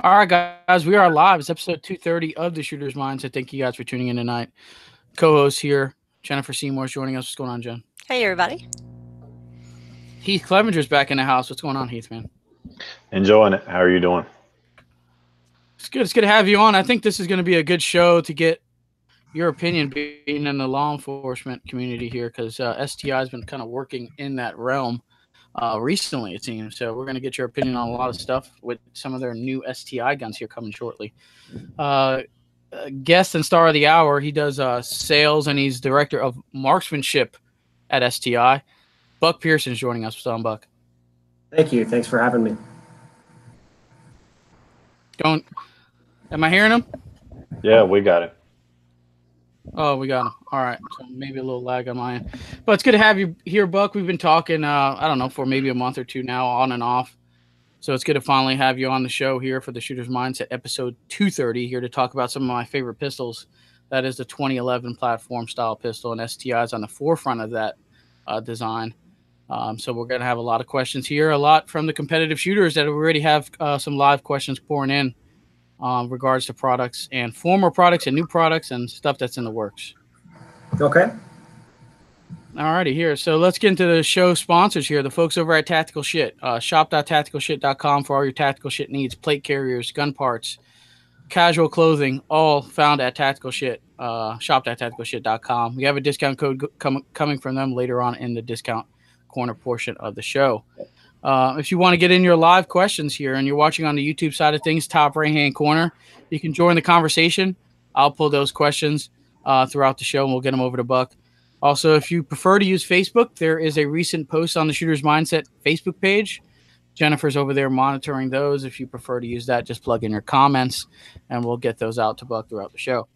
All right, guys, we are live. It's episode 230 of the Shooter's Minds. Thank you guys for tuning in tonight. Co-host here, Jennifer Seymour's joining us. What's going on, Jen? Hey, everybody. Heath Clevenger's back in the house. What's going on, Heath, man? Enjoying it. How are you doing? It's good. It's good to have you on. I think this is going to be a good show to get your opinion being in the law enforcement community here because STI has been kind of working in that realm recently, it seems. So we're going to get your opinion on a lot of stuff with some of their new STI guns here coming shortly. Guest and star of the hour, he does sales and he's director of marksmanship at STI. Buck Pearson's joining us. What's on, Buck? Thank you. Thanks for having me. Am I hearing him? Yeah, we got it. Oh, we got him. All right. So maybe a little lag on my end. But it's good to have you here, Buck. We've been talking, I don't know, for maybe a month or two now, on and off. So it's good to finally have you on the show here for the Shooter's Mindset, episode 230, here to talk about some of my favorite pistols. That is the 2011 platform style pistol, and STI is on the forefront of that design. So we're going to have a lot of questions here, a lot from the competitive shooters that already have some live questions pouring in regards to products and former products and new products and stuff that's in the works. Okay. All righty, here. So let's get into the show sponsors here. The folks over at Tactical Shit. Shop.tacticalshit.com for all your tactical shit needs. Plate carriers, gun parts, casual clothing, all found at Tactical Shit. Shop.tacticalshit.com. We have a discount code coming from them later on in the discount corner portion of the show. If you want to get in your live questions here and you're watching on the YouTube side of things, top right hand corner, you can join the conversation. I'll pull those questions throughout the show and we'll get them over to Buck. Also, if you prefer to use Facebook, there is a recent post on the Shooter's Mindset Facebook page. Jennifer's over there monitoring those. If you prefer to use that, just plug in your comments and we'll get those out to Buck throughout the show.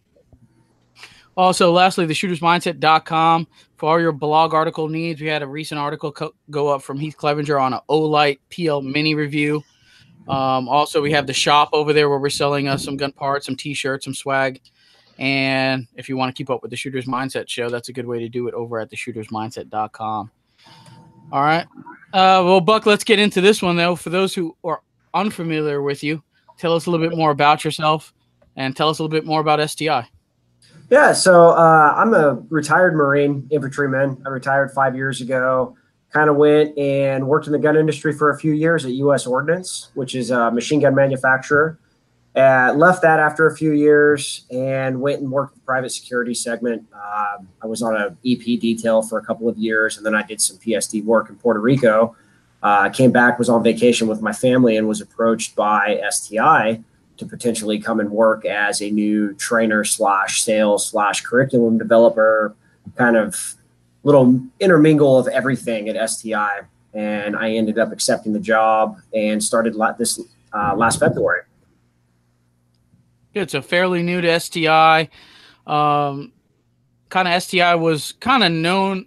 Also, lastly, theshootersmindset.com for all your blog article needs. We had a recent article go up from Heath Clevenger on an Olight PL Mini review. Also, we have the shop over there where we're selling some gun parts, some T-shirts, some swag. And if you want to keep up with the Shooter's Mindset show, that's a good way to do it over at theshootersmindset.com. All right. Well, Buck, let's get into this one, though. For those who are unfamiliar with you, tell us a little bit more about yourself and tell us a little bit more about STI. Yeah, so I'm a retired Marine infantryman. I retired 5 years ago, kind of went and worked in the gun industry for a few years at U.S. Ordnance, which is a machine gun manufacturer. Left that after a few years and went and worked in the private security segment. I was on an EP detail for a couple of years, and then I did some PSD work in Puerto Rico. Came back, was on vacation with my family, and was approached by STI to potentially come and work as a new trainer / sales / curriculum developer, kind of little intermingle of everything at STI. And I ended up accepting the job and started this last February. Good. So fairly new to STI. Kind of STI was kind of known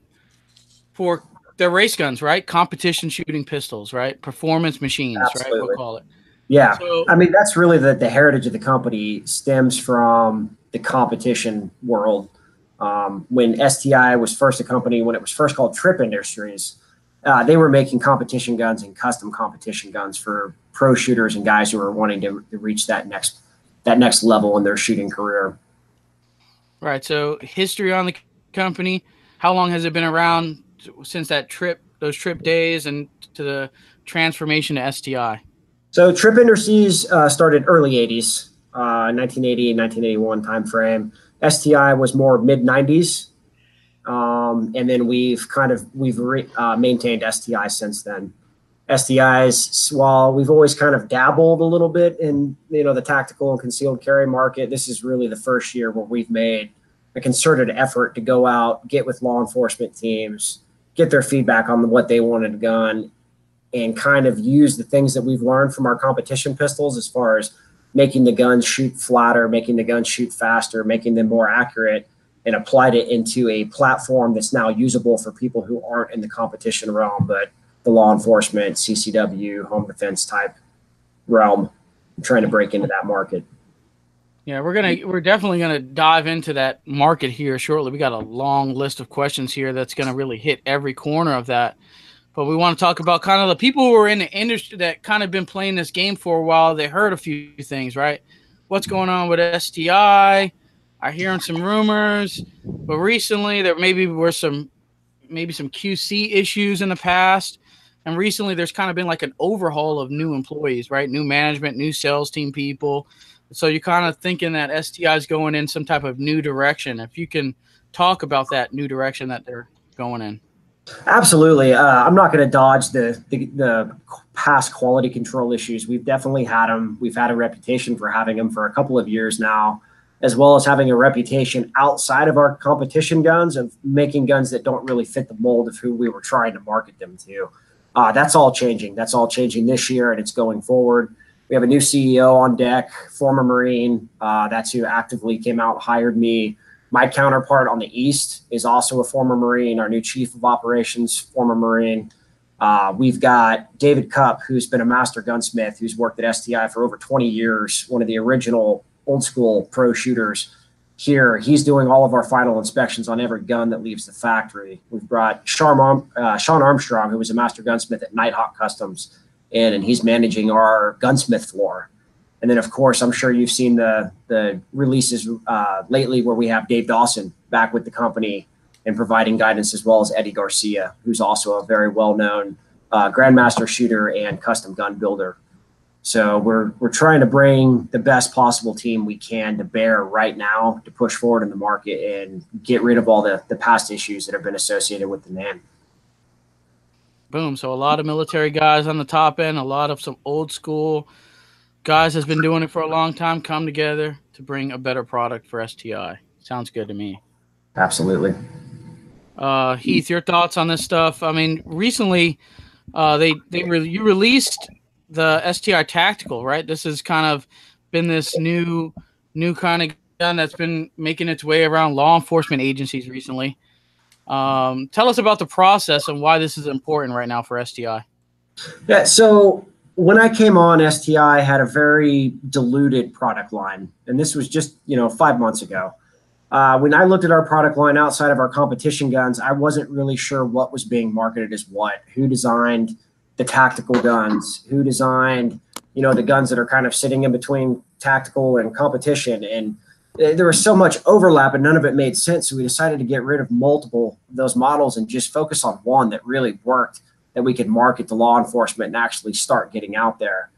for their race guns, right? Competition shooting pistols, right? Performance machines, Absolutely. Right? We'll call it. Yeah, so, I mean, that's really the heritage of the company stems from the competition world. When STI was first a company, when it was first called Trip Industries, they were making competition guns and custom competition guns for pro shooters and guys who were wanting to reach that next level in their shooting career. Right. So history on the company, how long has it been around since those trip days and to the transformation to STI? So Trip Industries started early 80s, 1980 and 1981 timeframe. STI was more mid 90s. And then we've maintained STI since then. STIs, while we've always kind of dabbled a little bit in, the tactical and concealed carry market, this is really the first year where we've made a concerted effort to go out, get with law enforcement teams, get their feedback on what they wanted a gun, and kind of use the things that we've learned from our competition pistols as far as making the guns shoot flatter, making the guns shoot faster, making them more accurate, and applied it into a platform that's now usable for people who aren't in the competition realm, but the law enforcement, CCW, home defense type realm. I'm trying to break into that market. Yeah, we're definitely gonna dive into that market here shortly. We got a long list of questions here that's gonna really hit every corner of that. but we want to talk about kind of the people who are in the industry that kind of been playing this game for a while. They heard a few things, right? What's going on with STI? I'm hearing some rumors, but recently there maybe were some QC issues in the past. And recently there's kind of been like an overhaul of new employees, right? New management, new sales team people. So you're kind of thinking that STI is going in some type of new direction. If you can talk about that new direction that they're going in. Absolutely. I'm not going to dodge the past quality control issues. We've definitely had them. We've had a reputation for having them for a couple of years now, as well as having a reputation outside of our competition guns of making guns that don't really fit the mold of who we were trying to market them to. That's all changing. That's all changing this year, and it's going forward. We have a new CEO on deck, former Marine. That's who actively came out, hired me. My counterpart on the East is also a former Marine. Our new chief of operations, former Marine. We've got David Cupp, who's been a master gunsmith, who's worked at STI for over 20 years, one of the original old school pro shooters here. He's doing all of our final inspections on every gun that leaves the factory. We've brought Sean Armstrong, who was a master gunsmith at Nighthawk Customs, and he's managing our gunsmith floor. And then, of course, I'm sure you've seen the releases lately where we have Dave Dawson back with the company and providing guidance, as well as Eddie Garcia, who's also a very well-known grandmaster shooter and custom gun builder. So we're trying to bring the best possible team we can to bear right now to push forward in the market and get rid of all the past issues that have been associated with the name. Boom. So a lot of military guys on the top end, a lot of some old school guys has been doing it for a long time, come together to bring a better product for STI. Sounds good to me. Absolutely. Heath, your thoughts on this stuff? I mean, recently you released the STI Tactical, right? This has kind of been this new kind of gun that's been making its way around law enforcement agencies recently. Tell us about the process and why this is important right now for STI. Yeah, so when I came on, STI had a very diluted product line, and this was just 5 months ago. When I looked at our product line outside of our competition guns, I wasn't really sure what was being marketed as what. Who designed the tactical guns? Who designed the guns that are kind of sitting in between tactical and competition? And there was so much overlap, and none of it made sense. So we decided to get rid of multiple of those models and just focus on one that really worked, that we could market to law enforcement and actually start getting out there.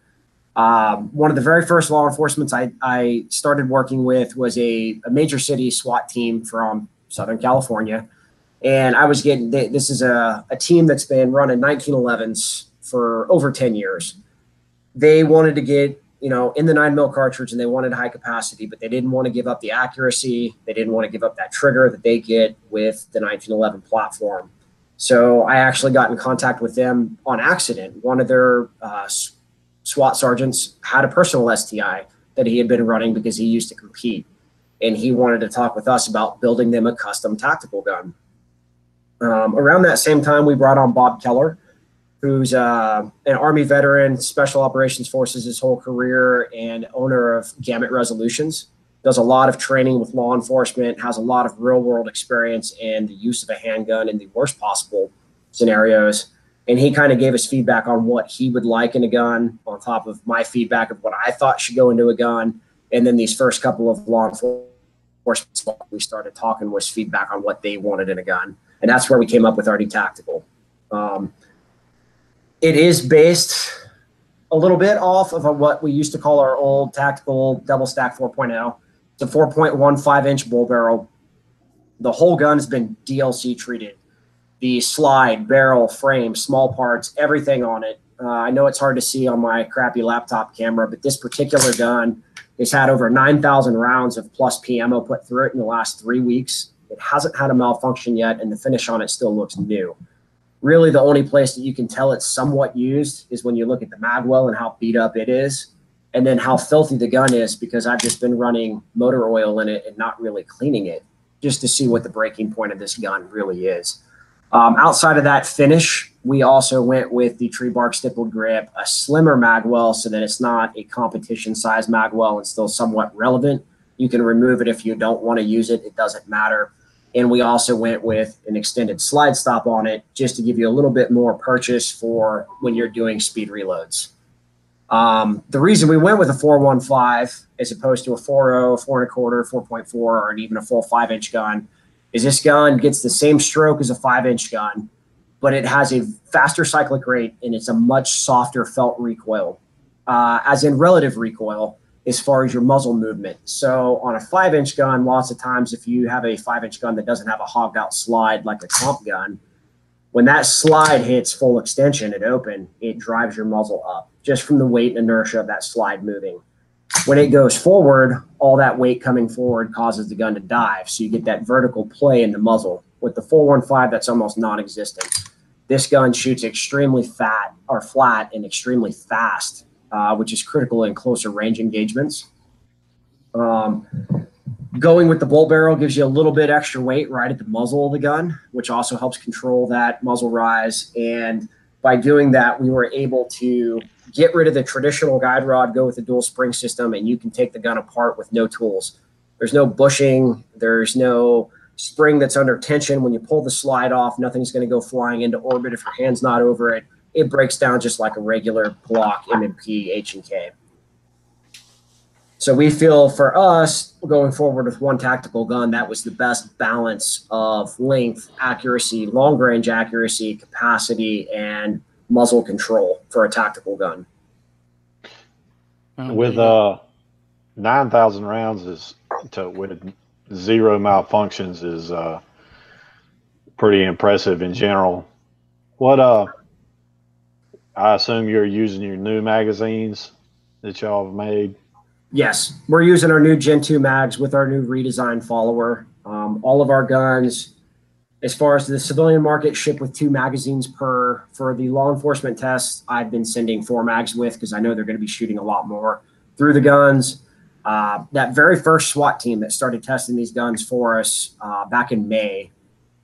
One of the very first law enforcements I started working with was a major city SWAT team from Southern California. And I was getting, this is a team that's been running 1911s for over 10 years. They wanted to get, in the 9mm cartridge, and they wanted high capacity, but they didn't want to give up the accuracy. They didn't want to give up that trigger that they get with the 1911 platform. So I actually got in contact with them on accident. One of their SWAT sergeants had a personal STI that he had been running because he used to compete, and he wanted to talk with us about building them a custom tactical gun. Around that same time, we brought on Bob Keller, who's an Army veteran, Special Operations Forces his whole career, and owner of Gamut Resolutions. Does a lot of training with law enforcement, has a lot of real-world experience in the use of a handgun in the worst possible scenarios. And he kind of gave us feedback on what he would like in a gun, on top of my feedback of what I thought should go into a gun. And then these first couple of law enforcement, we started talking was feedback on what they wanted in a gun. And that's where we came up with our new tactical. It is based a little bit off of what we used to call our old tactical double stack 4.0. It's a 4.15-inch bull barrel. The whole gun has been DLC treated. The slide, barrel, frame, small parts, everything on it. I know it's hard to see on my crappy laptop camera, but this particular gun has had over 9,000 rounds of plus P ammo put through it in the last 3 weeks. It hasn't had a malfunction yet, and the finish on it still looks new. Really, the only place that you can tell it's somewhat used is when you look at the magwell and how beat up it is, and then how filthy the gun is, because I've just been running motor oil in it and not really cleaning it just to see what the breaking point of this gun really is. Outside of that finish, we also went with the tree bark stippled grip, a slimmer magwell so that it's not a competition size magwell and still somewhat relevant. You can remove it if you don't want to use it. It doesn't matter. And we also went with an extended slide stop on it just to give you a little bit more purchase for when you're doing speed reloads. The reason we went with a 415 as opposed to a 4.0, 4.25, 4.4, or even a full 5-inch gun is this gun gets the same stroke as a 5-inch gun, but it has a faster cyclic rate and it's a much softer felt recoil, as in relative recoil as far as your muzzle movement. So on a 5-inch gun, lots of times if you have a 5-inch gun that doesn't have a hogged out slide like a comp gun, when that slide hits full extension at open, it drives your muzzle up just from the weight and inertia of that slide moving. When it goes forward, all that weight coming forward causes the gun to dive. So you get that vertical play in the muzzle. With the 415, that's almost non-existent. This gun shoots extremely flat and extremely fast, which is critical in closer range engagements. Going with the bolt barrel gives you a little bit extra weight right at the muzzle of the gun, which also helps control that muzzle rise. And by doing that, we were able to get rid of the traditional guide rod, go with the dual spring system, and you can take the gun apart with no tools. There's no bushing. There's no spring that's under tension. When you pull the slide off, nothing's going to go flying into orbit if your hand's not over it. It breaks down just like a regular Glock M&P H&K. So we feel for us, going forward with one tactical gun, that was the best balance of length, accuracy, long-range accuracy, capacity, and muzzle control for a tactical gun. With 9,000 rounds with 0 malfunctions is pretty impressive in general. What I assume you're using your new magazines that y'all have made. Yes, we're using our new Gen 2 mags with our new redesigned follower. All of our guns, as far as the civilian market, ship with 2 magazines per. For the law enforcement tests, I've been sending 4 mags with because I know they're going to be shooting a lot more through the guns. That very first SWAT team that started testing these guns for us back in May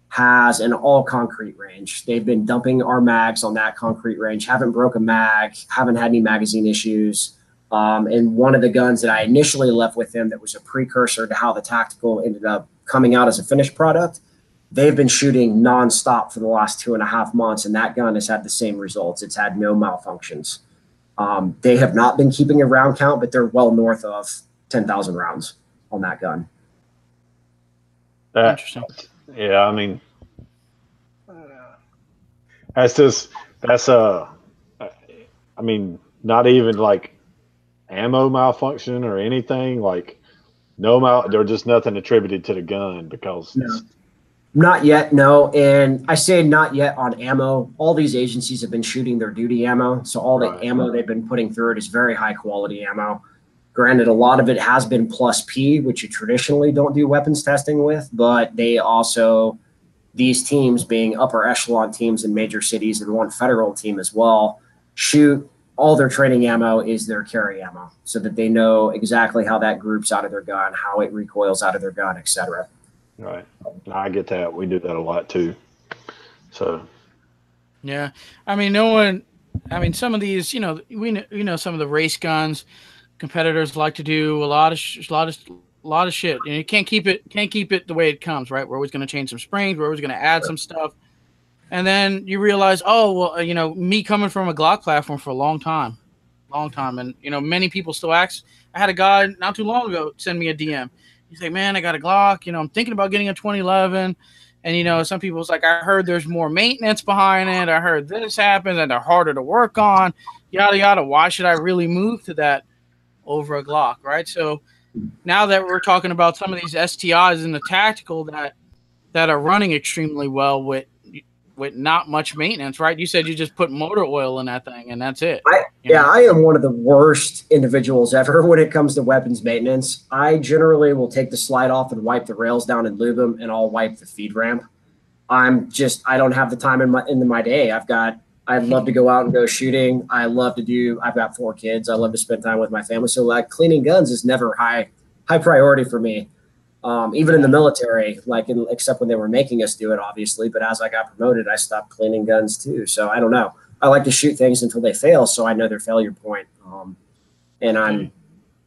has an all concrete range. They've been dumping our mags on that concrete range, haven't broke a mag, haven't had any magazine issues. And one of the guns that I initially left with them that was a precursor to how the tactical ended up coming out as a finished product, they've been shooting nonstop for the last 2.5 months, and that gun has had the same results. It's had no malfunctions. They have not been keeping a round count, but they're well north of 10,000 rounds on that gun. Interesting. Yeah, I mean, I mean, not even like ammo malfunction or anything, like there's just nothing attributed to the gun because not yet, no. And I say not yet on ammo. All these agencies have been shooting their duty ammo, so all the ammo they've been putting through it is very high quality ammo. Granted, a lot of it has been plus P, which you traditionally don't do weapons testing with, but they also, these teams being upper echelon teams in major cities and one federal team as well, shoot all their training ammo is their carry ammo so that they know exactly how that groups out of their gun, how it recoils out of their gun, etc. Right. I get that. We do that a lot too. So. Yeah. I mean, some of these, we know some of the race guns competitors like to do a lot of shit. And you can't keep it the way it comes, right? We're always going to change some springs. We're always going to add some stuff. And then you realize, me coming from a Glock platform for a long time. And, many people still ask. I had a guy not too long ago send me a DM. He's like, man, I got a Glock. I'm thinking about getting a 2011. And, some people was like, I heard there's more maintenance behind it. I heard this happens and they're harder to work on, yada, yada. Why should I really move to that over a Glock, right? So now that we're talking about some of these STIs in the tactical that are running extremely well with not much maintenance, right? You said you just put motor oil in that thing and that's it. I am one of the worst individuals ever when it comes to weapons maintenance. I generally will take the slide off and wipe the rails down and lube them, and I'll wipe the feed ramp. I don't have the time in my day. I'd love to go out and go shooting. I've got 4 kids. I love to spend time with my family. So like cleaning guns is never high priority for me. Even in the military, except when they were making us do it, obviously. But as I got promoted, I stopped cleaning guns too. So I don't know. I like to shoot things until they fail, so I know their failure point. And I'm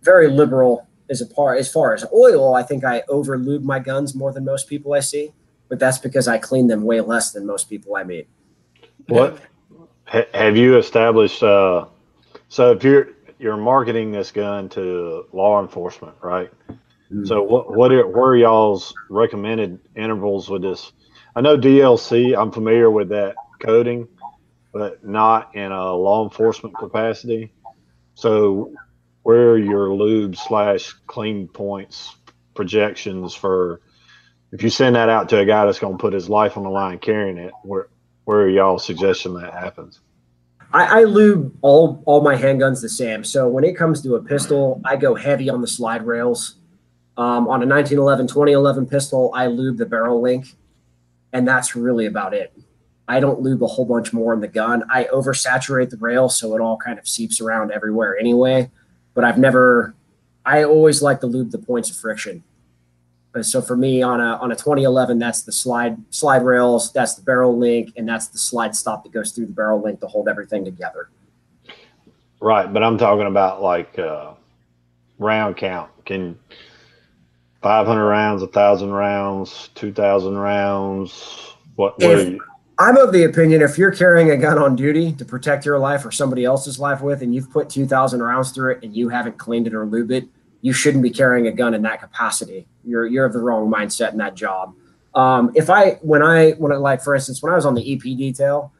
very liberal as far as oil, I think I over lube my guns more than most people I see, but that's because I clean them way less than most people I meet. What have you established? So if you're marketing this gun to law enforcement, right? So what are y'all's recommended intervals with this? I know DLC. I'm familiar with that coding, but not in a law enforcement capacity. So where are your lube / clean points projections for if you send that out to a guy that's going to put his life on the line carrying it? Where are y'all suggesting that happens? I lube all my handguns the same. So when it comes to a pistol, I go heavy on the slide rails. On a 1911, 2011 pistol, I lube the barrel link, and that's really about it. I don't lube a whole bunch more in the gun. I oversaturate the rail, so it all kind of seeps around everywhere anyway. But I always like to lube the points of friction. So for me, on a 2011, that's the slide rails, that's the barrel link, and that's the slide stop that goes through the barrel link to hold everything together. Right, but I'm talking about like round count. Can 500 rounds, 1,000 rounds, 2,000 rounds? I'm of the opinion if you're carrying a gun on duty to protect your life or somebody else's life with, and you've put 2,000 rounds through it and you haven't cleaned it or lubed it, you shouldn't be carrying a gun in that capacity. You're of the wrong mindset in that job. When I for instance, when I was on the EP detail,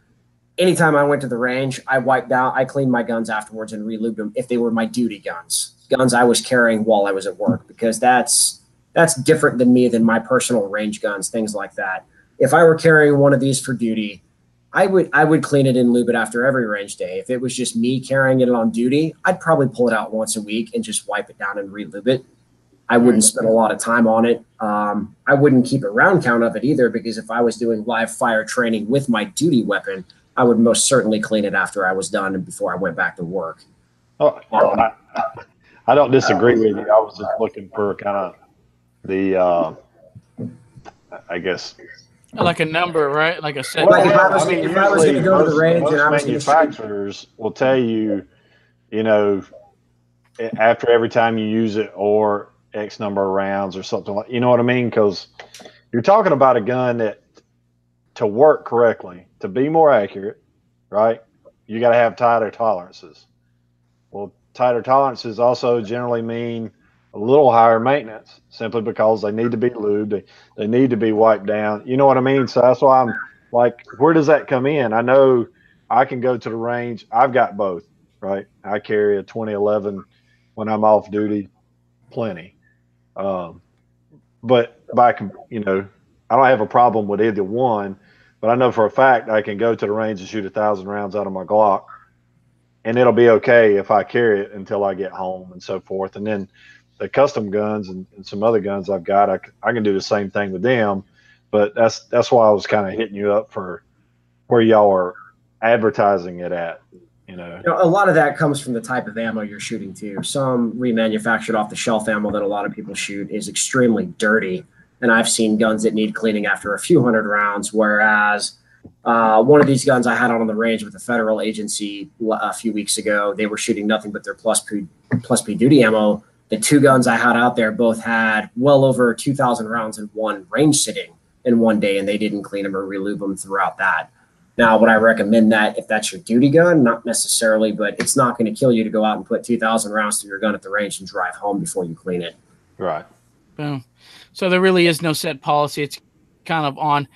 anytime I went to the range, I cleaned my guns afterwards and relubed them if they were my duty guns I was carrying while I was at work, because that's different than my personal range guns, things like that. If I were carrying one of these for duty, I would clean it and lube it after every range day. If it was just me carrying it on duty, I'd probably pull it out once a week and just wipe it down and relube it. I wouldn't spend a lot of time on it. I wouldn't keep a round count of it either, because if I was doing live fire training with my duty weapon, I would most certainly clean it after I was done and before I went back to work. Oh, I don't disagree with you. I was just looking for kind of the, I guess. Like a number, right? Like a set. Well, if I was going to go to the range and I was manufacturers will tell you, after every time you use it or X number of rounds or something like, you know what I mean? Because you're talking about a gun that to work correctly, to be more accurate, right? You got to have tighter tolerances. Well, tighter tolerances also generally mean a little higher maintenance, simply because they need to be lubed. They need to be wiped down. You know what I mean? So that's why I'm like, where does that come in? I know I can go to the range. I've got both, right? I carry a 2011 when I'm off duty, plenty. But I don't have a problem with either one, but I know for a fact I can go to the range and shoot 1,000 rounds out of my Glock, and it'll be okay if I carry it until I get home and so forth. And then the custom guns and some other guns I've got, I can do the same thing with them. But that's why I was kind of hitting you up for where y'all are advertising it at. A lot of that comes from the type of ammo you're shooting too. Some remanufactured off the shelf ammo that a lot of people shoot is extremely dirty. And I've seen guns that need cleaning after a few hundred rounds, whereas one of these guns I had out on the range with a federal agency a few weeks ago, they were shooting nothing but their plus P duty ammo. The two guns I had out there both had well over 2,000 rounds in one range sitting in one day, and they didn't clean them or relube them throughout that. Now, would I recommend that if that's your duty gun? Not necessarily, but it's not going to kill you to go out and put 2,000 rounds through your gun at the range and drive home before you clean it. Right. Boom. So there really is no set policy. It's kind of on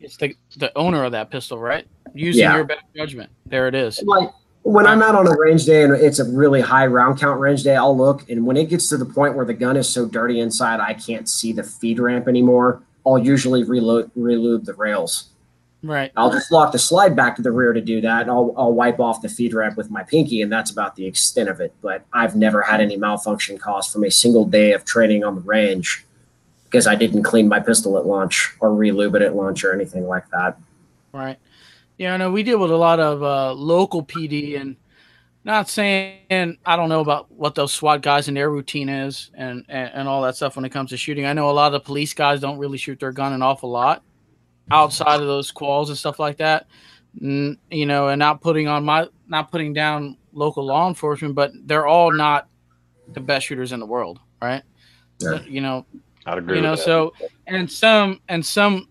it's the owner of that pistol, right? Using your best judgment. There it is. Like when I'm out on a range day and it's a really high round count range day, I'll look, and when it gets to the point where the gun is so dirty inside I can't see the feed ramp anymore, I'll usually relube the rails. Right. I'll just lock the slide back to the rear to do that, and I'll wipe off the feed ramp with my pinky, and that's about the extent of it. But I've never had any malfunction caused from a single day of training on the range because I didn't clean my pistol at launch or relube it at launch or anything like that. Right. Yeah, I know we deal with a lot of local PD, and not saying I don't know about what those SWAT guys and their routine is and all that stuff when it comes to shooting. I know a lot of the police guys don't really shoot their gun an awful lot outside of those quals and stuff like that, and not putting down local law enforcement, but they're all not the best shooters in the world, right? Yeah. You know, I'd agree with that. so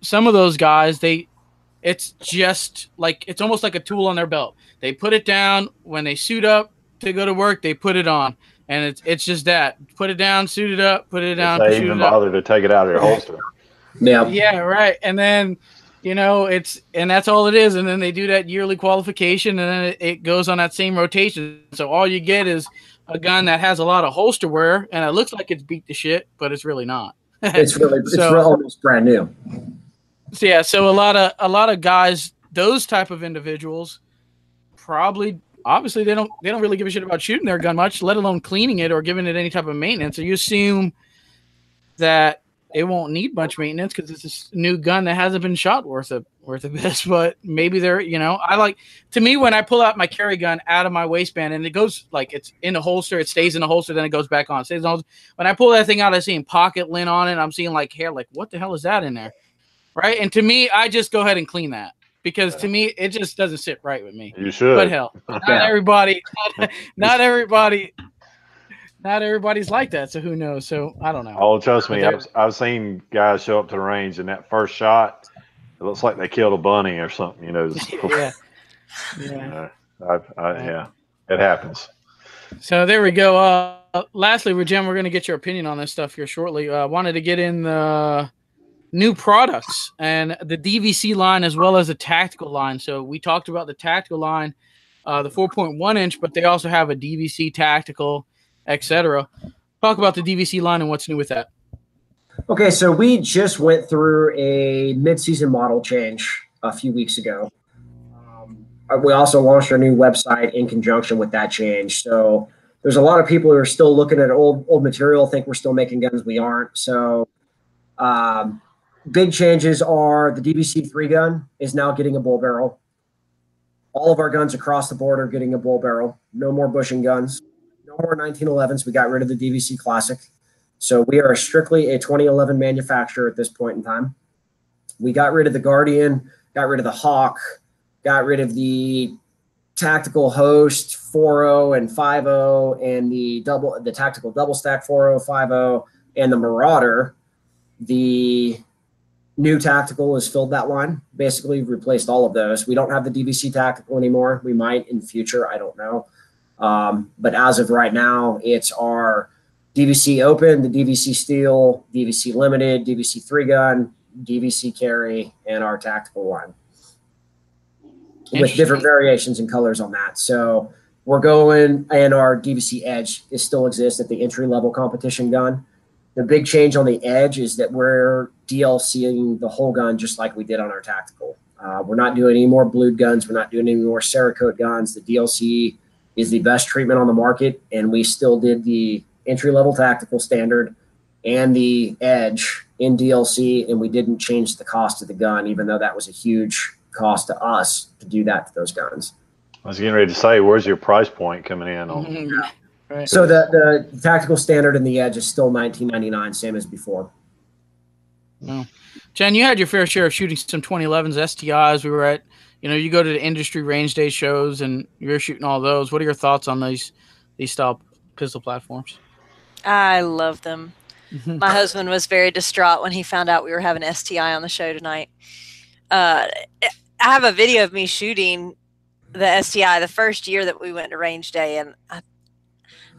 some of those guys, it's just like it's almost like a tool on their belt. They put it down when they suit up to go to work. They put it on, and it's just that. Put it down, suit it up, put it down, If they shoot even it up. bother to take it out of their holster. Yeah, right. And then and that's all it is. And then they do that yearly qualification, and then it goes on that same rotation. So all you get is a gun that has a lot of holster wear, and it looks like it's beat to shit, but it's really not. It's almost brand new. So yeah, so a lot of guys, those type of individuals, obviously they don't really give a shit about shooting their gun much, let alone cleaning it or giving it any type of maintenance. So you assume that it won't need much maintenance because it's a new gun that hasn't been shot worth of this. But maybe they're, to me, when I pull out my carry gun out of my waistband and it goes like it's in the holster, it stays in the holster, then it goes back on. When I pull that thing out, I see pocket lint on it. I'm seeing like hair, like what the hell is that in there? Right. And to me, I just go ahead and clean that because to me, it just doesn't sit right with me. You should. But hell, not everybody's like that. So who knows? So I don't know. Oh, trust me. I've seen guys show up to the range and that first shot, it looks like they killed a bunny or something, Yeah. Yeah. It happens. So there we go. Lastly, Jim, we're going to get your opinion on this stuff here shortly. Wanted to get in the new products and the DVC line as well as the tactical line. So we talked about the tactical line, the 4.1 inch, but they also have a DVC tactical, etc. Talk about the DVC line and what's new with that. Okay, so we just went through a mid-season model change a few weeks ago. We also launched our new website in conjunction with that change. So there's a lot of people who are still looking at old material, think we're still making guns. We aren't. So big changes are the DVC-3 gun is now getting a bull barrel. All of our guns across the board are getting a bull barrel. No more bushing guns. No more 1911s. We got rid of the DVC Classic. So we are strictly a 2011 manufacturer at this point in time. We got rid of the Guardian, got rid of the Hawk, got rid of the Tactical Host 4.0 and 5.0 and the Tactical Double Stack 4.0, 5.0, and the Marauder. The new Tactical has filled that line. Basically, replaced all of those. We don't have the DVC Tactical anymore. We might in the future. I don't know. But as of right now, it's our DVC Open, the DVC Steel, DVC Limited, DVC 3 gun, DVC Carry, and our Tactical line with different variations and colors on that. So we're going, and our DVC Edge still exists at the entry-level competition gun. The big change on the Edge is that we're DLCing the whole gun just like we did on our Tactical. We're not doing any more blued guns. We're not doing any more Cerakote guns. The DLC is the best treatment on the market, and we still did the entry-level Tactical standard and the Edge in DLC, and we didn't change the cost of the gun, even though that was a huge cost to us to do that to those guns. I was getting ready to say, where's your price point coming in on? Right. So the Tactical standard and the Edge is still $19.99, same as before. No. Jen, you had your fair share of shooting some 2011s, STIs. We were at, you go to the industry range day shows and you're shooting all those. What are your thoughts on these style pistol platforms? I love them. My husband was very distraught when he found out we were having STI on the show tonight. I have a video of me shooting the STI the first year that we went to range day, and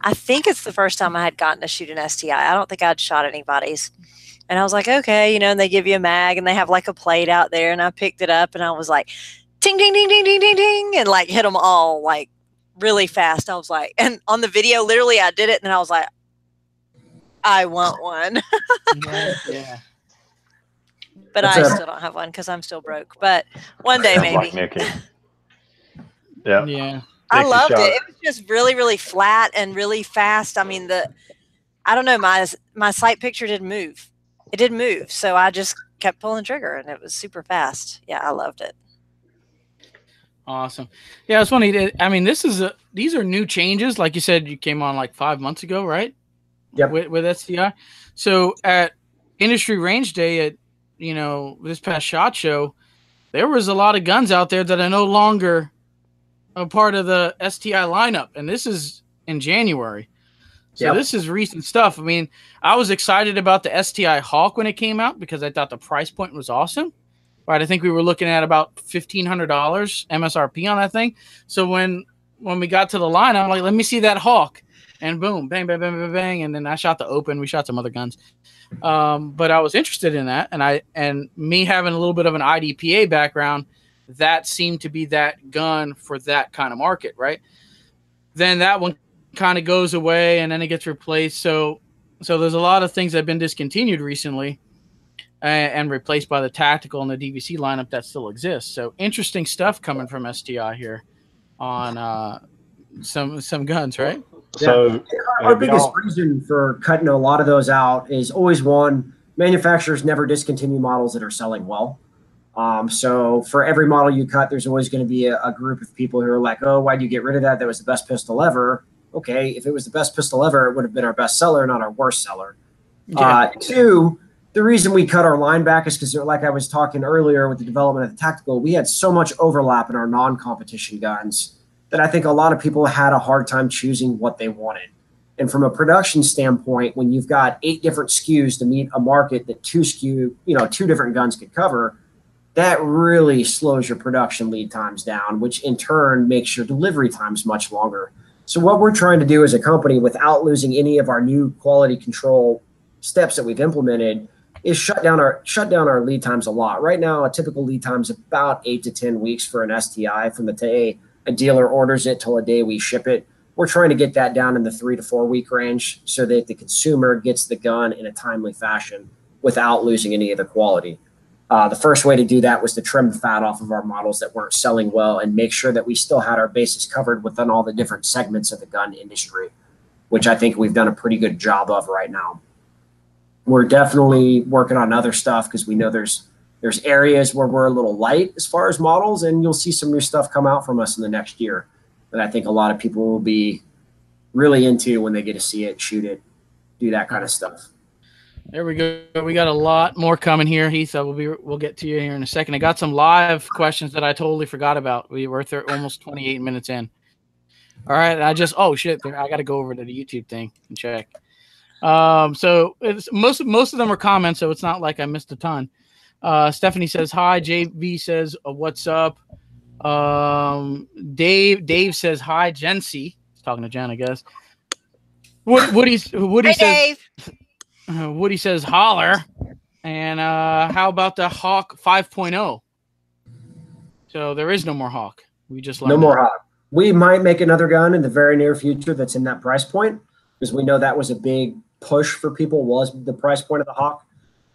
I think it's the first time I had gotten to shoot an STI. I don't think I'd shot anybody's. And I was like, okay, and they give you a mag and they have like a plate out there, and I picked it up and I was like, ting, ding, ding, ding, ding, ding, ding, and like hit them all like really fast. I was like, and on the video, literally I did it and I was like, I want one. Yeah. But I still don't have one because I'm still broke. But one day maybe. Yeah. Yeah. I loved it. It was just really, really flat and really fast. I mean, I don't know, my sight picture didn't move. It didn't move. So I just kept pulling trigger and it was super fast. Yeah, I loved it. Awesome. Yeah, it's funny. I mean, these are new changes. Like you said, you came on like 5 months ago, right? Yep. With STI. So at Industry Range Day at, this past SHOT Show, there was a lot of guns out there that are no longer a part of the STI lineup. And this is in January. So this is recent stuff. I mean, I was excited about the STI Hawk when it came out because I thought the price point was awesome. Right, I think we were looking at about $1,500 MSRP on that thing. So when we got to the line, I'm like, let me see that Hawk, and boom, bang, bang, bang, bang, bang, and then I shot the Open. We shot some other guns, but I was interested in that, and me having a little bit of an IDPA background, that seemed to be that gun for that kind of market, right? Then that one kind of goes away, and then it gets replaced. So there's a lot of things that have been discontinued recently and replaced by the tactical and the DVC lineup that still exists. So interesting stuff coming from STI here on some guns, right? So our biggest reason for cutting a lot of those out is always one, manufacturers never discontinue models that are selling well. So for every model you cut, there's always going to be a group of people who are like, oh, why'd you get rid of that? That was the best pistol ever. Okay, if it was the best pistol ever, it would have been our best seller, not our worst seller. Yeah. Two, the reason we cut our line back is because, like I was talking earlier with the development of the tactical, we had so much overlap in our non-competition guns that I think a lot of people had a hard time choosing what they wanted. And from a production standpoint, when you've got 8 different SKUs to meet a market that 2 different guns could cover, that really slows your production lead times down, which in turn makes your delivery times much longer. So what we're trying to do as a company, without losing any of our new quality control steps that we've implemented, is shut down our lead times a lot. Right now, a typical lead time is about 8 to 10 weeks for an STI from the day a dealer orders it till the day we ship it. We're trying to get that down in the 3 to 4 week range so that the consumer gets the gun in a timely fashion without losing any of the quality. The first way to do that was to trim the fat off of our models that weren't selling well and make sure that we still had our bases covered within all the different segments of the gun industry, which I think we've done a pretty good job of right now. We're definitely working on other stuff because we know there's areas where we're a little light as far as models, and you'll see some new stuff come out from us in the next year that I think a lot of people will be really into when they get to see it, shoot it, do that kind of stuff. There we go. We got a lot more coming here, Heath. We'll get to you here in a second. I got some live questions that I totally forgot about. We were almost 28 minutes in. All right, I got to go over to the YouTube thing and check. So it's most of them are comments, so it's not like I missed a ton. Stephanie says hi. JV says what's up. Dave says hi. Jency, he's talking to Jen, I guess. Woody says. Dave. Woody says holler. And how about the Hawk 5.0? So there is no more Hawk. We just learned no more Hawk. We might make another gun in the very near future that's in that price point, because we know that was a big push for people, was the price point of the Hawk.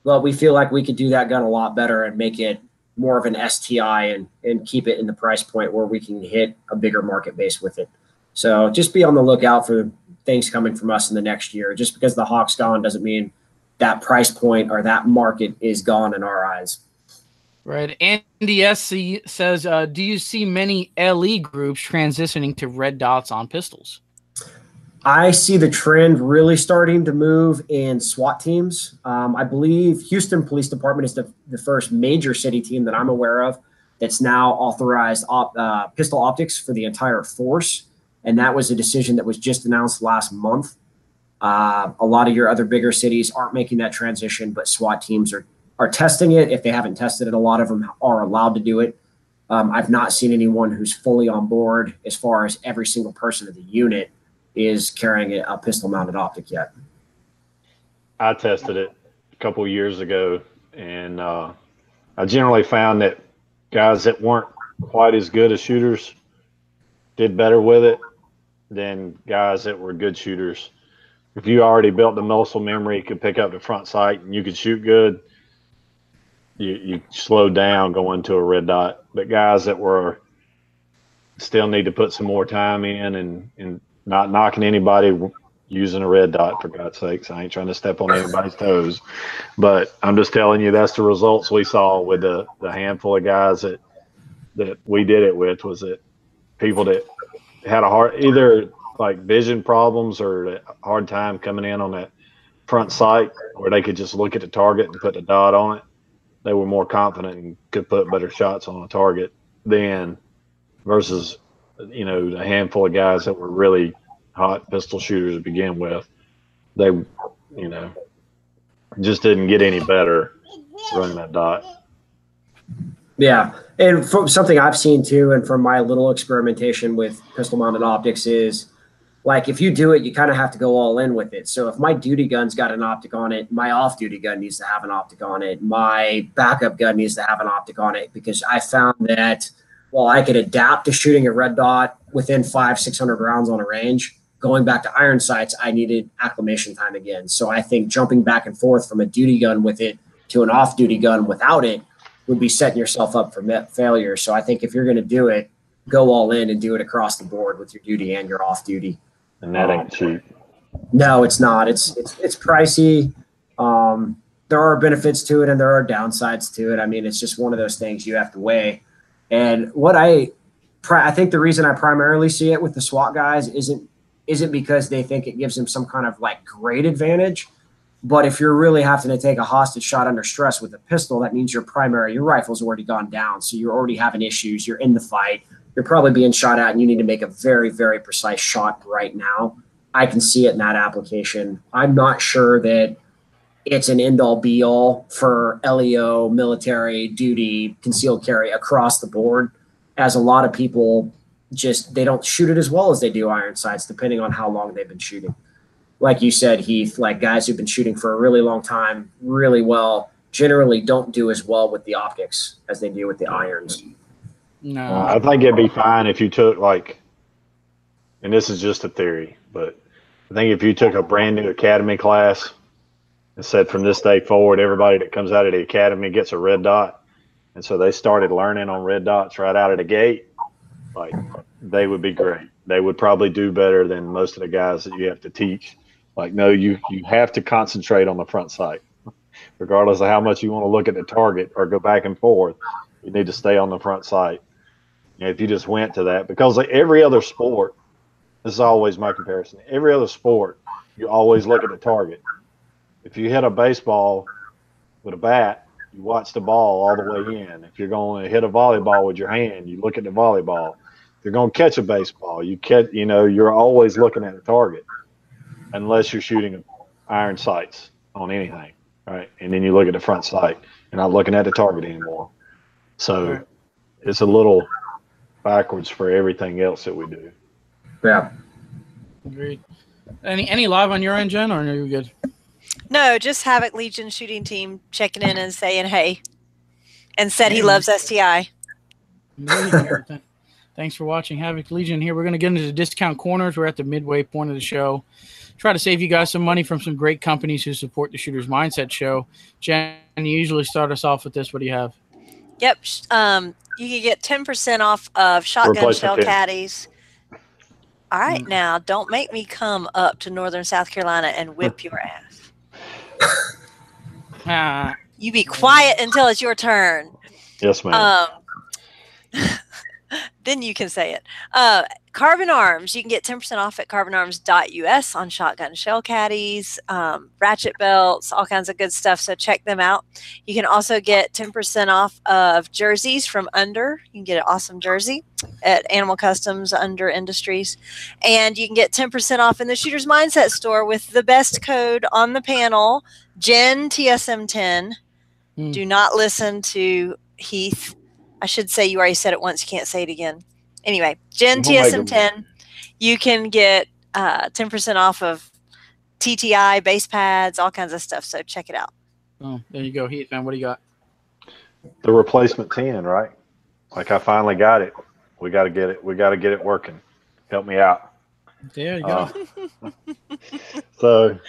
But we feel like we could do that gun a lot better and make it more of an STI and keep it in the price point where we can hit a bigger market base with it. So just be on the lookout for things coming from us in the next year. Just because the Hawk's gone doesn't mean that price point or that market is gone in our eyes. Right. Andy SC says, do you see many LE groups transitioning to red dots on pistols? I see the trend really starting to move in SWAT teams. I believe Houston Police Department is the first major city team that I'm aware of that's now authorized pistol optics for the entire force. And that was a decision that was just announced last month. A lot of your other bigger cities aren't making that transition, but SWAT teams are testing it. If they haven't tested it, a lot of them are allowed to do it. I've not seen anyone who's fully on board as far as every single person in the unit is carrying a pistol-mounted optic yet. I tested it a couple of years ago, and I generally found that guys that weren't quite as good as shooters did better with it than guys that were good shooters. If you already built the muscle memory, could pick up the front sight, and you could shoot good, you slowed down going to a red dot. But guys that were still need to put some more time in and not knocking anybody using a red dot, for God's sakes. I ain't trying to step on anybody's toes. But I'm just telling you, that's the results we saw with the handful of guys that we did it with, was that people that had either like vision problems or a hard time coming in on that front sight where they could just look at the target and put the dot on it. They were more confident and could put better shots on a target versus, a handful of guys that were really hot pistol shooters to begin with. They, you know, just didn't get any better running that dot. Yeah. And from something I've seen too, and from my little experimentation with pistol mounted optics is like, if you do it, you kind of have to go all in with it. So if my duty gun's got an optic on it, my off duty gun needs to have an optic on it. My backup gun needs to have an optic on it, because I found that while I could adapt to shooting a red dot within 500-600 rounds on a range, going back to iron sights, I needed acclimation time again. So I think jumping back and forth from a duty gun with it to an off duty gun without it would be setting yourself up for failure. So I think if you're going to do it, go all in and do it across the board with your duty and your off duty. And that ain't cheap. No, it's not. It's pricey. There are benefits to it and there are downsides to it. I mean, it's just one of those things you have to weigh. And what I think the reason I primarily see it with the SWAT guys isn't because they think it gives them some kind of like great advantage. But if you're really having to take a hostage shot under stress with a pistol, that means your rifle's already gone down. So you're already having issues. You're in the fight. You're probably being shot at and you need to make a very, very precise shot right now. I can see it in that application. I'm not sure that it's an end-all be-all for LEO, military, duty, concealed carry across the board, as a lot of people they don't shoot it as well as they do iron sights, depending on how long they've been shooting. Like you said, Heath, like guys who've been shooting for a really long time, really well, generally don't do as well with the optics as they do with the irons. No. I think it'd be fine if you took and this is just a theory, but I think if you took a brand new academy class and said from this day forward, everybody that comes out of the academy gets a red dot, and so they started learning on red dots right out of the gate, like they would be great. They would probably do better than most of the guys that you have to teach. Like, no, you have to concentrate on the front sight. Regardless of how much you want to look at the target or go back and forth, you need to stay on the front sight. And if you just went to that, because like every other sport, this is always my comparison. Every other sport, you always look at the target. If you hit a baseball with a bat, you watch the ball all the way in. If you're going to hit a volleyball with your hand, you look at the volleyball. If you're going to catch a baseball, you're always looking at the target, unless you're shooting iron sights on anything, right? And then you look at the front sight. You're not looking at the target anymore. So it's a little backwards for everything else that we do. Yeah. Agreed. Any live on your end, Jen, or are you good? No, just Havoc Legion shooting team checking in and saying hey, and said he loves STI. Thanks for watching Havoc Legion here. We're going to get into the discount corners. We're at the midway point of the show. Try to save you guys some money from some great companies who support the Shooter's Mindset show. Jen, you usually start us off with this. What do you have? Yep. You can get 10% off of shotgun shell caddies. All right, now don't make me come up to northern South Carolina and whip your ass. You be quiet until it's your turn. Yes, ma'am. Then you can say it. Carbon Arms. You can get 10% off at carbonarms.us on shotgun shell caddies, ratchet belts, all kinds of good stuff. So check them out. You can also get 10% off of jerseys from Under. You can get an awesome jersey at Animal Customs Under Industries. And you can get 10% off in the Shooter's Mindset store with the best code on the panel, Jen TSM10. Do not listen to Heath. I should say you already said it once. You can't say it again. Anyway, Jen TSM10, you can get 10% off of TTI, base pads, all kinds of stuff. So check it out. Oh, there you go, Heath, man. What do you got? The replacement 10, right? Like I finally got it. We got to get it. We got to get it working. Help me out. There you go. So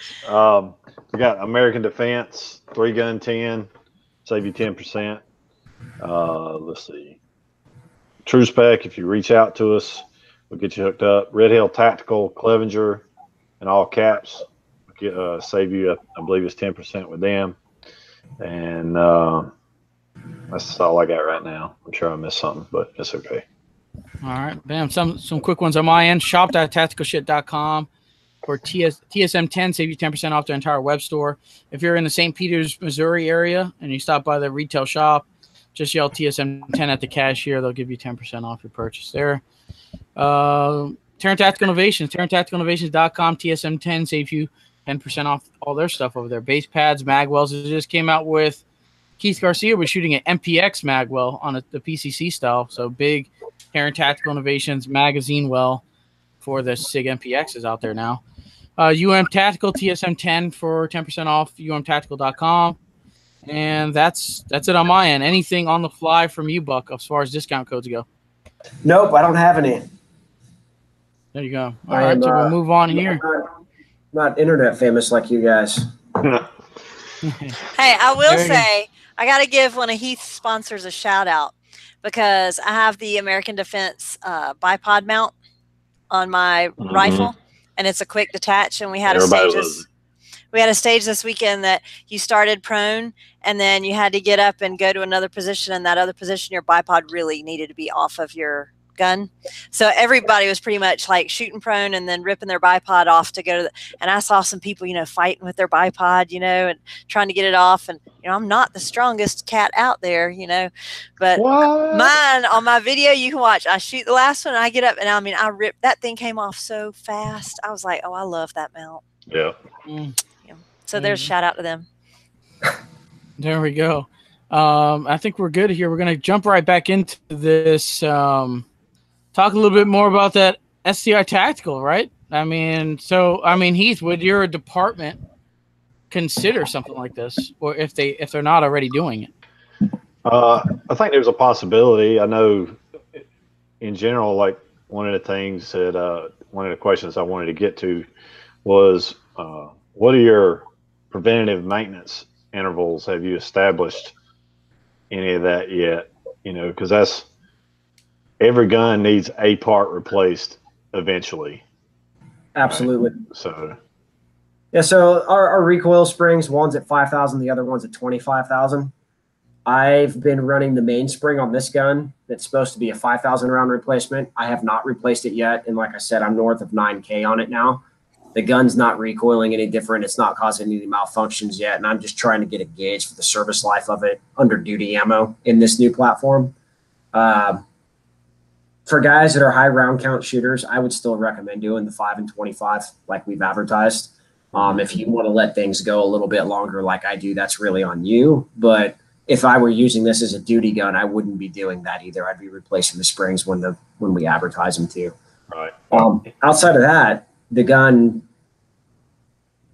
we got American Defense 3-gun 10, save you 10%. Let's see. True Spec, if you reach out to us, we'll get you hooked up. Red Hill Tactical, Clevenger, in all caps, save you, I believe it's 10% with them. And that's all I got right now. I'm sure I missed something, but it's okay. All right, bam. Some quick ones on my end. Shop.tacticalshit.com for TSM10, save you 10% off the entire web store. If you're in the St. Peters, Missouri area and you stop by the retail shop, just yell TSM10 at the cashier. They'll give you 10% off your purchase there. Taran Tactical Innovations, TaranTacticalInnovations.com, TSM10 saves you 10% off all their stuff over there. Base pads, magwells. It just came out with Keith Garcia was shooting an MPX magwell on the PCC style. So big Taran Tactical Innovations magazine well for the SIG MPX is out there now. Tactical TSM10 for 10% off, umtactical.com. And that's it on my end. Anything on the fly from you, Buck, as far as discount codes go? Nope, I don't have any. There you go. All right, so we'll move on here. Not internet famous like you guys. Hey, I will say, I got to give one of Heath's sponsors a shout out because I have the American Defense bipod mount on my rifle, and it's a quick detach. And we had a stage this weekend that you started prone, and then you had to get up and go to another position, and that other position, your bipod really needed to be off of your gun. So everybody was pretty much like shooting prone and then ripping their bipod off to go to and I saw some people, fighting with their bipod, and trying to get it off. And, I'm not the strongest cat out there, but mine on my video, you can watch, I shoot the last one and I get up and I ripped, that thing came off so fast. I was like, oh, I love that mount. Yeah. So there's a shout out to them. There we go. I think we're good here. We're going to jump right back into this, talk a little bit more about that STI tactical, right? Heath, would your department consider something like this, or if they're not already doing it? I think there's a possibility. I know, in general, like one of the things that one of the questions I wanted to get to was, what are your preventative maintenance intervals? Have you established any of that yet? Because that's. Every gun needs a part replaced eventually. Absolutely. Right? So, yeah. So our recoil springs, one's at 5,000, the other one's at 25,000. I've been running the mainspring on this gun that's supposed to be a 5,000 round replacement. I have not replaced it yet, and like I said, I'm north of 9K on it now. The gun's not recoiling any different. It's not causing any malfunctions yet, and I'm just trying to get a gauge for the service life of it under duty ammo in this new platform. For guys that are high round count shooters, I would still recommend doing the 5 and 25 like we've advertised. If you want to let things go a little bit longer like I do, that's really on you. But if I were using this as a duty gun, I wouldn't be doing that either. I'd be replacing the springs when we advertise them too. Right. Outside of that, the gun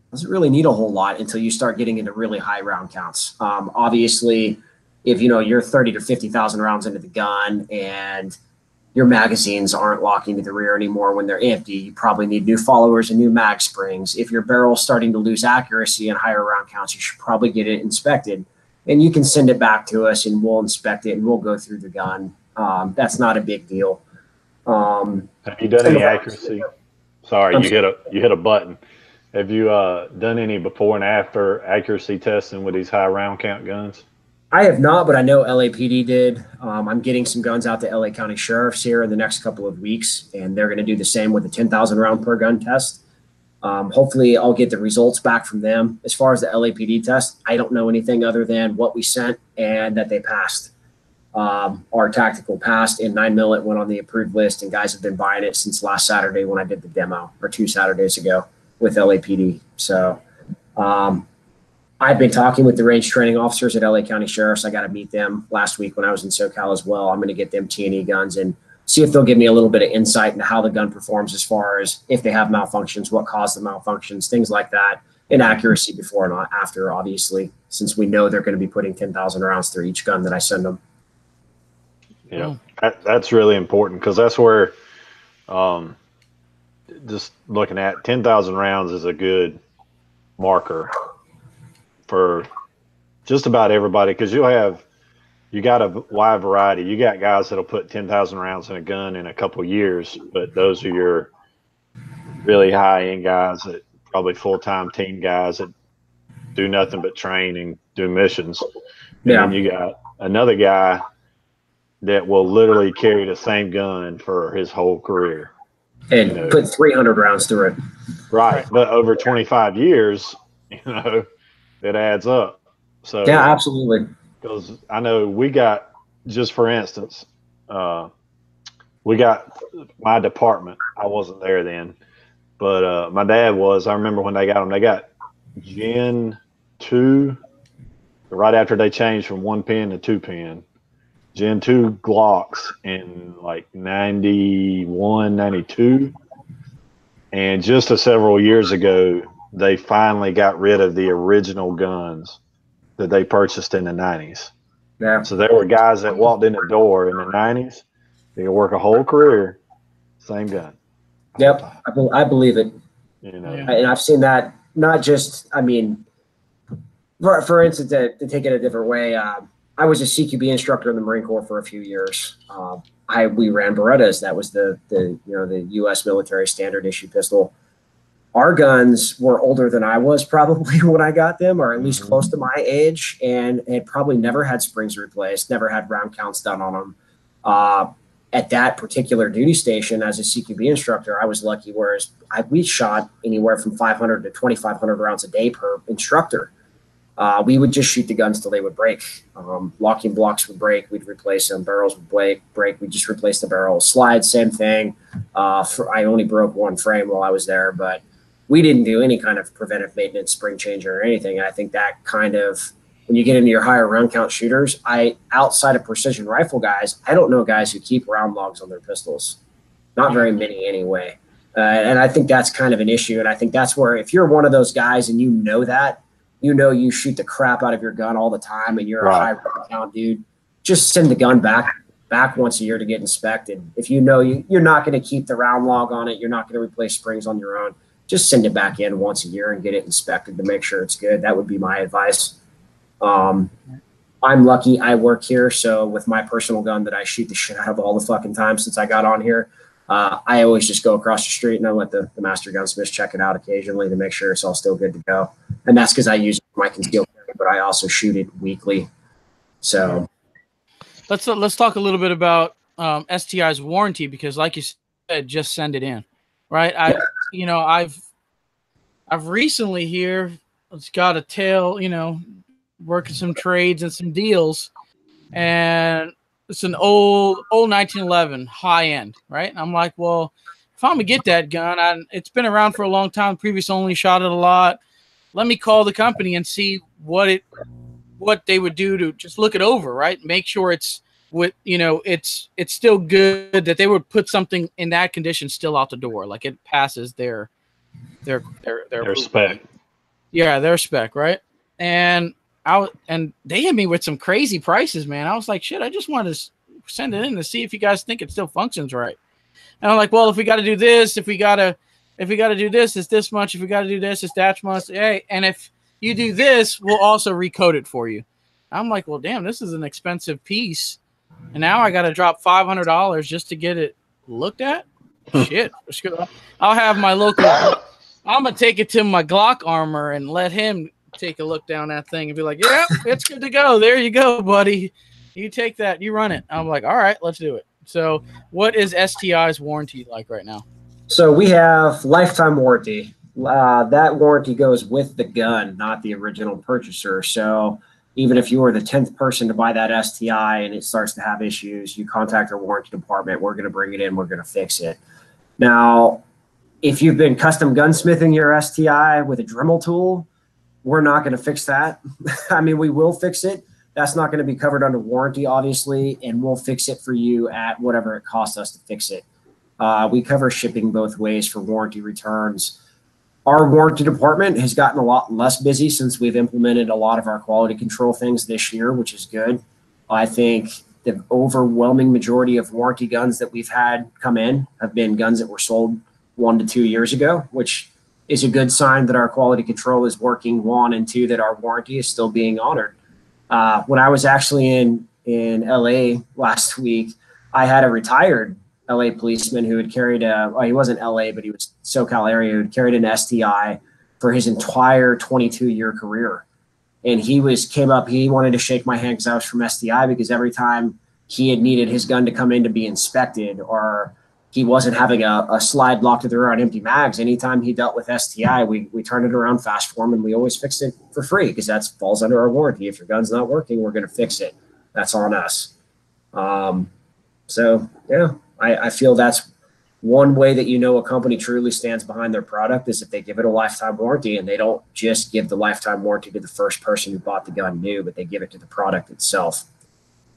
doesn't really need a whole lot until you start getting into really high round counts. Obviously, if you're 30 to 50,000 rounds into the gun and your magazines aren't locking to the rear anymore when they're empty, you probably need new followers and new mag springs. If your barrel's starting to lose accuracy and higher round counts, you should probably get it inspected. And you can send it back to us and we'll inspect it and we'll go through the gun. That's not a big deal. Have you done any accuracy? Sorry, you hit a button. Have you done any before and after accuracy testing with these high round count guns? I have not, but I know LAPD did. I'm getting some guns out to LA County Sheriffs here in the next couple of weeks, and they're going to do the same with the 10,000 round per gun test. Hopefully I'll get the results back from them. As far as the LAPD test, I don't know anything other than what we sent and that they passed. Our tactical passed, and 9mm went on the approved list, and guys have been buying it since last Saturday when I did the demo, or 2 Saturdays ago with LAPD. So I've been talking with the range training officers at LA County Sheriffs. I got to meet them last week when I was in SoCal as well. I'm going to get them T&E guns and see if they'll give me a little bit of insight into how the gun performs as far as if they have malfunctions, what caused the malfunctions, things like that, and accuracy before and after, obviously, since we know they're going to be putting 10,000 rounds through each gun that I send them. Yeah, that's really important because that's where just looking at 10,000 rounds is a good marker for just about everybody, because you got a wide variety. You got guys that'll put 10,000 rounds in a gun in a couple of years, but those are your really high end guys that probably full-time team guys that do nothing but train and do missions. And then you got another guy that will literally carry the same gun for his whole career and put 300 rounds through it. Right. But over 25 years, it adds up. So yeah, absolutely. Because I know we got, just for instance, we got my department. I wasn't there then, but my dad was. I remember when they got them. They got Gen 2 right after they changed from 1 pin to 2 pin. Gen 2 Glocks in like 91, 92. And just several years ago, they finally got rid of the original guns that they purchased in the 90s. Yeah. So there were guys that walked in the door in the 90s. They could work a whole career, same gun. Yep, I believe it. You know, And I've seen that. Not just, I mean, for instance, to take it a different way, I was a CQB instructor in the Marine Corps for a few years. We ran Berettas. That was the U.S. military standard issue pistol. Our guns were older than I was probably when I got them, or at least close to my age, and had probably never had springs replaced, never had round counts done on them. At that particular duty station as a CQB instructor, I was lucky, whereas we shot anywhere from 500 to 2,500 rounds a day per instructor. We would just shoot the guns till they would break. Locking blocks would break. We'd replace them. Barrels would break. We'd just replace the barrels. Slides, same thing. I only broke one frame while I was there, but we didn't do any kind of preventive maintenance, spring change, or anything. And I think that kind of, when you get into your higher round count shooters, outside of precision rifle guys, I don't know guys who keep round logs on their pistols. Not very many anyway. And I think that's kind of an issue. And I think that's where, if you're one of those guys and you know that, you shoot the crap out of your gun all the time and you're a high round count dude, just send the gun back once a year to get inspected. If you know you're not going to keep the round log on it, you're not going to replace springs on your own, just send it back in once a year and get it inspected to make sure it's good. That would be my advice. I'm lucky I work here, so with my personal gun that I shoot the shit out of all the fucking time since I got on here, I always just go across the street and I let the master gunsmiths check it out occasionally to make sure it's all still good to go. And that's because I use my concealed carry, but I also shoot it weekly. So let's talk a little bit about STI's warranty, because like you said, just send it in, right? I've recently here got a tail, working some trades and some deals, and it's an old 1911 high end, right? And I'm like, well, if I'm gonna get that gun, it's been around for a long time. Previous only shot it a lot. Let me call the company and see what they would do to just look it over, right? Make sure it's still good, that they would put something in that condition still out the door, like it passes their spec. Yeah, their spec, right? And they hit me with some crazy prices, man. I was like, shit, I just wanted to send it in to see if you guys think it still functions right. And I'm like, well, if we got to do this, if we got to do this, it's this much. If we got to do this, it's that much. Hey, and if you do this, we'll also recode it for you. I'm like, well, damn, this is an expensive piece, and now I got to drop $500 just to get it looked at. Shit, I'll have my local. I'm gonna take it to my Glock armor and let him take a look down that thing and be like, yeah, it's good to go. There you go, buddy. You take that, you run it. I'm like, all right, let's do it. So what is STI's warranty like right now? So we have lifetime warranty. That warranty goes with the gun, not the original purchaser. So even if you were the 10th person to buy that STI and it starts to have issues, you contact our warranty department. We're going to bring it in. We're going to fix it. Now, if you've been custom gunsmithing your STI with a Dremel tool, we're not going to fix that. I mean, we will fix it. That's not going to be covered under warranty, obviously, and we'll fix it for you at whatever it costs us to fix it. We cover shipping both ways for warranty returns. Our warranty department has gotten a lot less busy since we've implemented a lot of our quality control things this year, which is good. I think the overwhelming majority of warranty guns that we've had come in have been guns that were sold 1 to 2 years ago, which is a good sign that our quality control is working, 1, and 2, that our warranty is still being honored. When I was actually in LA last week, I had a retired LA policeman who had carried he wasn't LA, but he was SoCal area, who had carried an STI for his entire 22-year career. And he wanted to shake my hand because I was from STI, because every time he had needed his gun to come in to be inspected, or he wasn't having a slide locked to the rear on empty mags, anytime he dealt with STI, we turned it around fast for him, and we always fixed it for free, because that falls under our warranty. If your gun's not working, we're going to fix it. That's on us. So, yeah, I feel that's one way that you know a company truly stands behind their product is if they give it a lifetime warranty, and they don't just give the lifetime warranty to the first person who bought the gun new, but they give it to the product itself.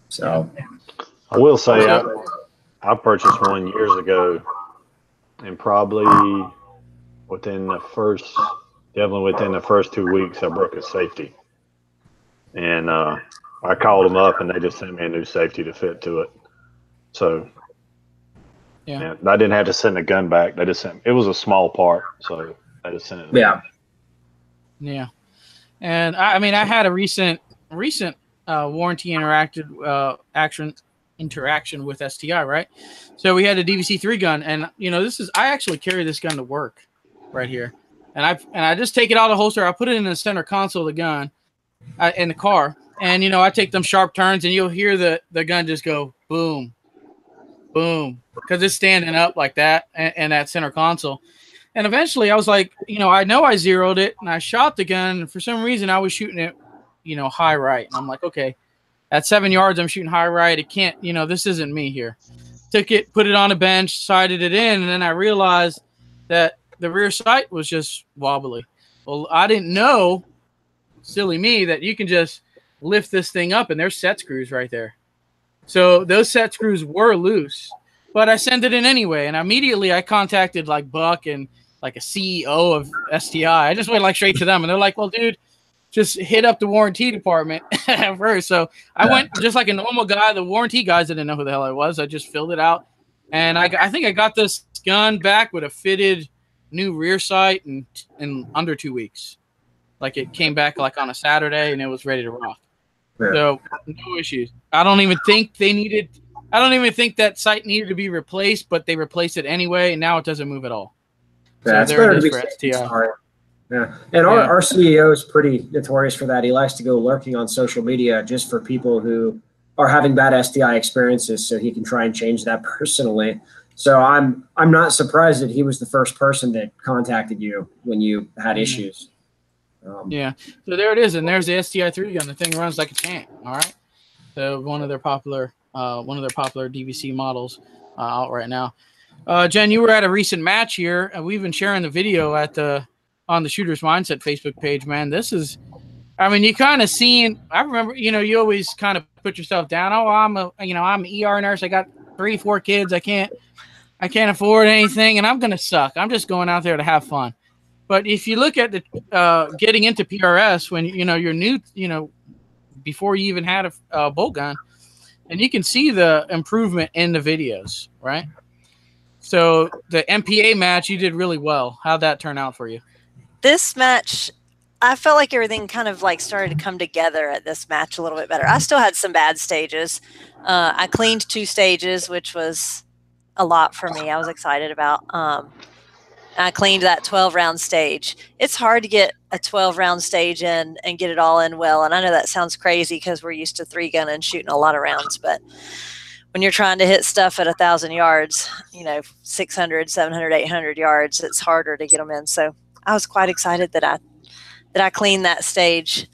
So I will say I purchased one years ago, and probably definitely within the first 2 weeks, I broke a safety. And I called them up, and they just sent me a new safety to fit to it. So yeah, I didn't have to send the gun back. They just sent. It was a small part, so I just sent it. Yeah. Yeah, and I mean, I had a recent warranty interaction with STI, right? So we had a DVC3 gun, and I actually carry this gun to work right here, and I just take it out of the holster. I put it in the center console of the gun in the car, and I take them sharp turns, and you'll hear the gun just go boom, boom, because it's standing up like that and that center console. And eventually I was like, I know I zeroed it, and I shot the gun, and for some reason I was shooting it, high right. And I'm like, okay, at 7 yards, I'm shooting high right. It can't, this isn't me here. Took it, put it on a bench, sighted it in, and then I realized that the rear sight was just wobbly. Well, I didn't know, silly me, that you can just lift this thing up, and there's set screws right there. So those set screws were loose, but I sent it in anyway. And immediately I contacted like Buck and like a CEO of STI. I just went like straight to them, and they're like, well, dude, just hit up the warranty department at first. So I went just like a normal guy. The warranty guys didn't know who the hell I was. I just filled it out. And I think I got this gun back with a fitted new rear sight in under 2 weeks. Like it came back like on a Saturday, and it was ready to rock. Yeah. So no issues. I don't even think that sight needed to be replaced, but they replaced it anyway, and now it doesn't move at all. Yeah, so there it is for STI. Yeah, and our CEO is pretty notorious for that. He likes to go lurking on social media just for people who are having bad STI experiences, so he can try and change that personally. So I'm not surprised that he was the first person that contacted you when you had issues. So there it is, and there's the STI 3 gun. The thing runs like a champ. All right, so one of their popular DVC models out right now. Jen, you were at a recent match here, and we've been sharing the video on the Shooter's Mindset Facebook page. Man, this is, I mean, you kind of seen. I remember, you always kind of put yourself down. Oh, I'm an ER nurse. I got 3-4 kids. I can't afford anything, and I'm gonna suck. I'm just going out there to have fun. But if you look at the getting into PRS when you're new, before you even had a bolt gun, and you can see the improvement in the videos, right? So the MPA match, you did really well. How'd that turn out for you? This match, I felt like everything kind of like started to come together at this match a little bit better. I still had some bad stages. I cleaned 2 stages, which was a lot for me. I was excited about. I cleaned that 12-round stage. It's hard to get a 12-round stage in and get it all in well. And I know that sounds crazy because we're used to 3-gun and shooting a lot of rounds. But when you're trying to hit stuff at 1,000 yards, 600, 700, 800 yards, it's harder to get them in. So I was quite excited that I cleaned that stage.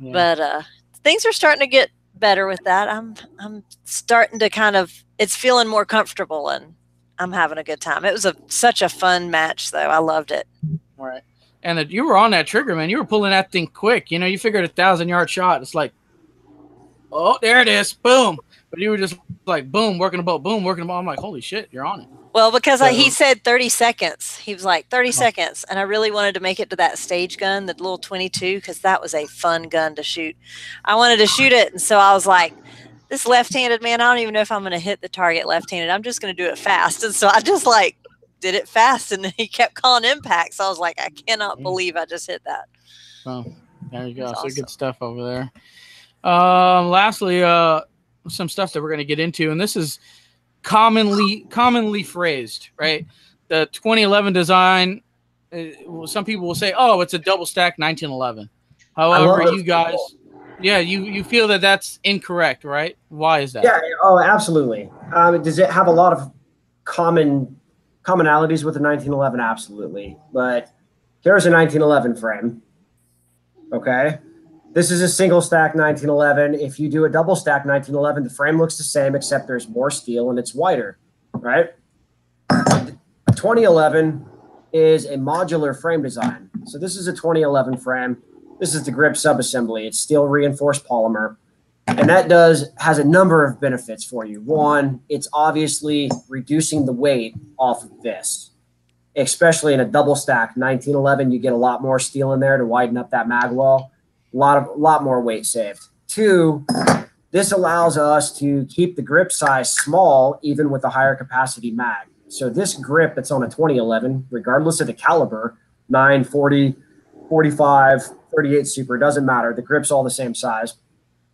Yeah. But things are starting to get better with that. I'm starting to it's feeling more comfortable, and I'm having a good time. It was such a fun match, though. I loved it. All right. And you were on that trigger, man. You were pulling that thing quick. You figured 1,000-yard shot. It's like, oh, there it is. Boom. But you were just like, boom, working the boat, boom, working the boat. I'm like, holy shit, you're on it. Well, because he said 30 seconds. He was like, 30 seconds. And I really wanted to make it to that stage gun, the little 22, because that was a fun gun to shoot. I wanted to shoot it. And so I was like, this left-handed man, I don't even know if I'm going to hit the target left-handed. I'm just going to do it fast. And so I just did it fast, and then he kept calling impacts. So I was like, I cannot believe I just hit that. Well, there you go. So good stuff over there. Lastly, some stuff that we're going to get into, and this is commonly phrased, right? The 2011 design, some people will say, oh, it's a double stack 1911. However, you guys... Yeah, you feel that that's incorrect, right? Why is that? Yeah, oh, absolutely. Does it have a lot of commonalities with the 1911? Absolutely. But here's a 1911 frame. Okay. This is a single stack 1911. If you do a double stack 1911, the frame looks the same, except there's more steel and it's wider. right? 2011 is a modular frame design. So this is a 2011 frame. This is the grip subassembly. It's steel reinforced polymer. And that has a number of benefits for you. One, it's obviously reducing the weight off of this, especially in a double stack 1911. You get a lot more steel in there to widen up that mag wall. A lot more weight saved. Two, this allows us to keep the grip size small, even with a higher capacity mag. So this grip that's on a 2011, regardless of the caliber, 9, 40, 45, 38 Super, doesn't matter. The grip's all the same size.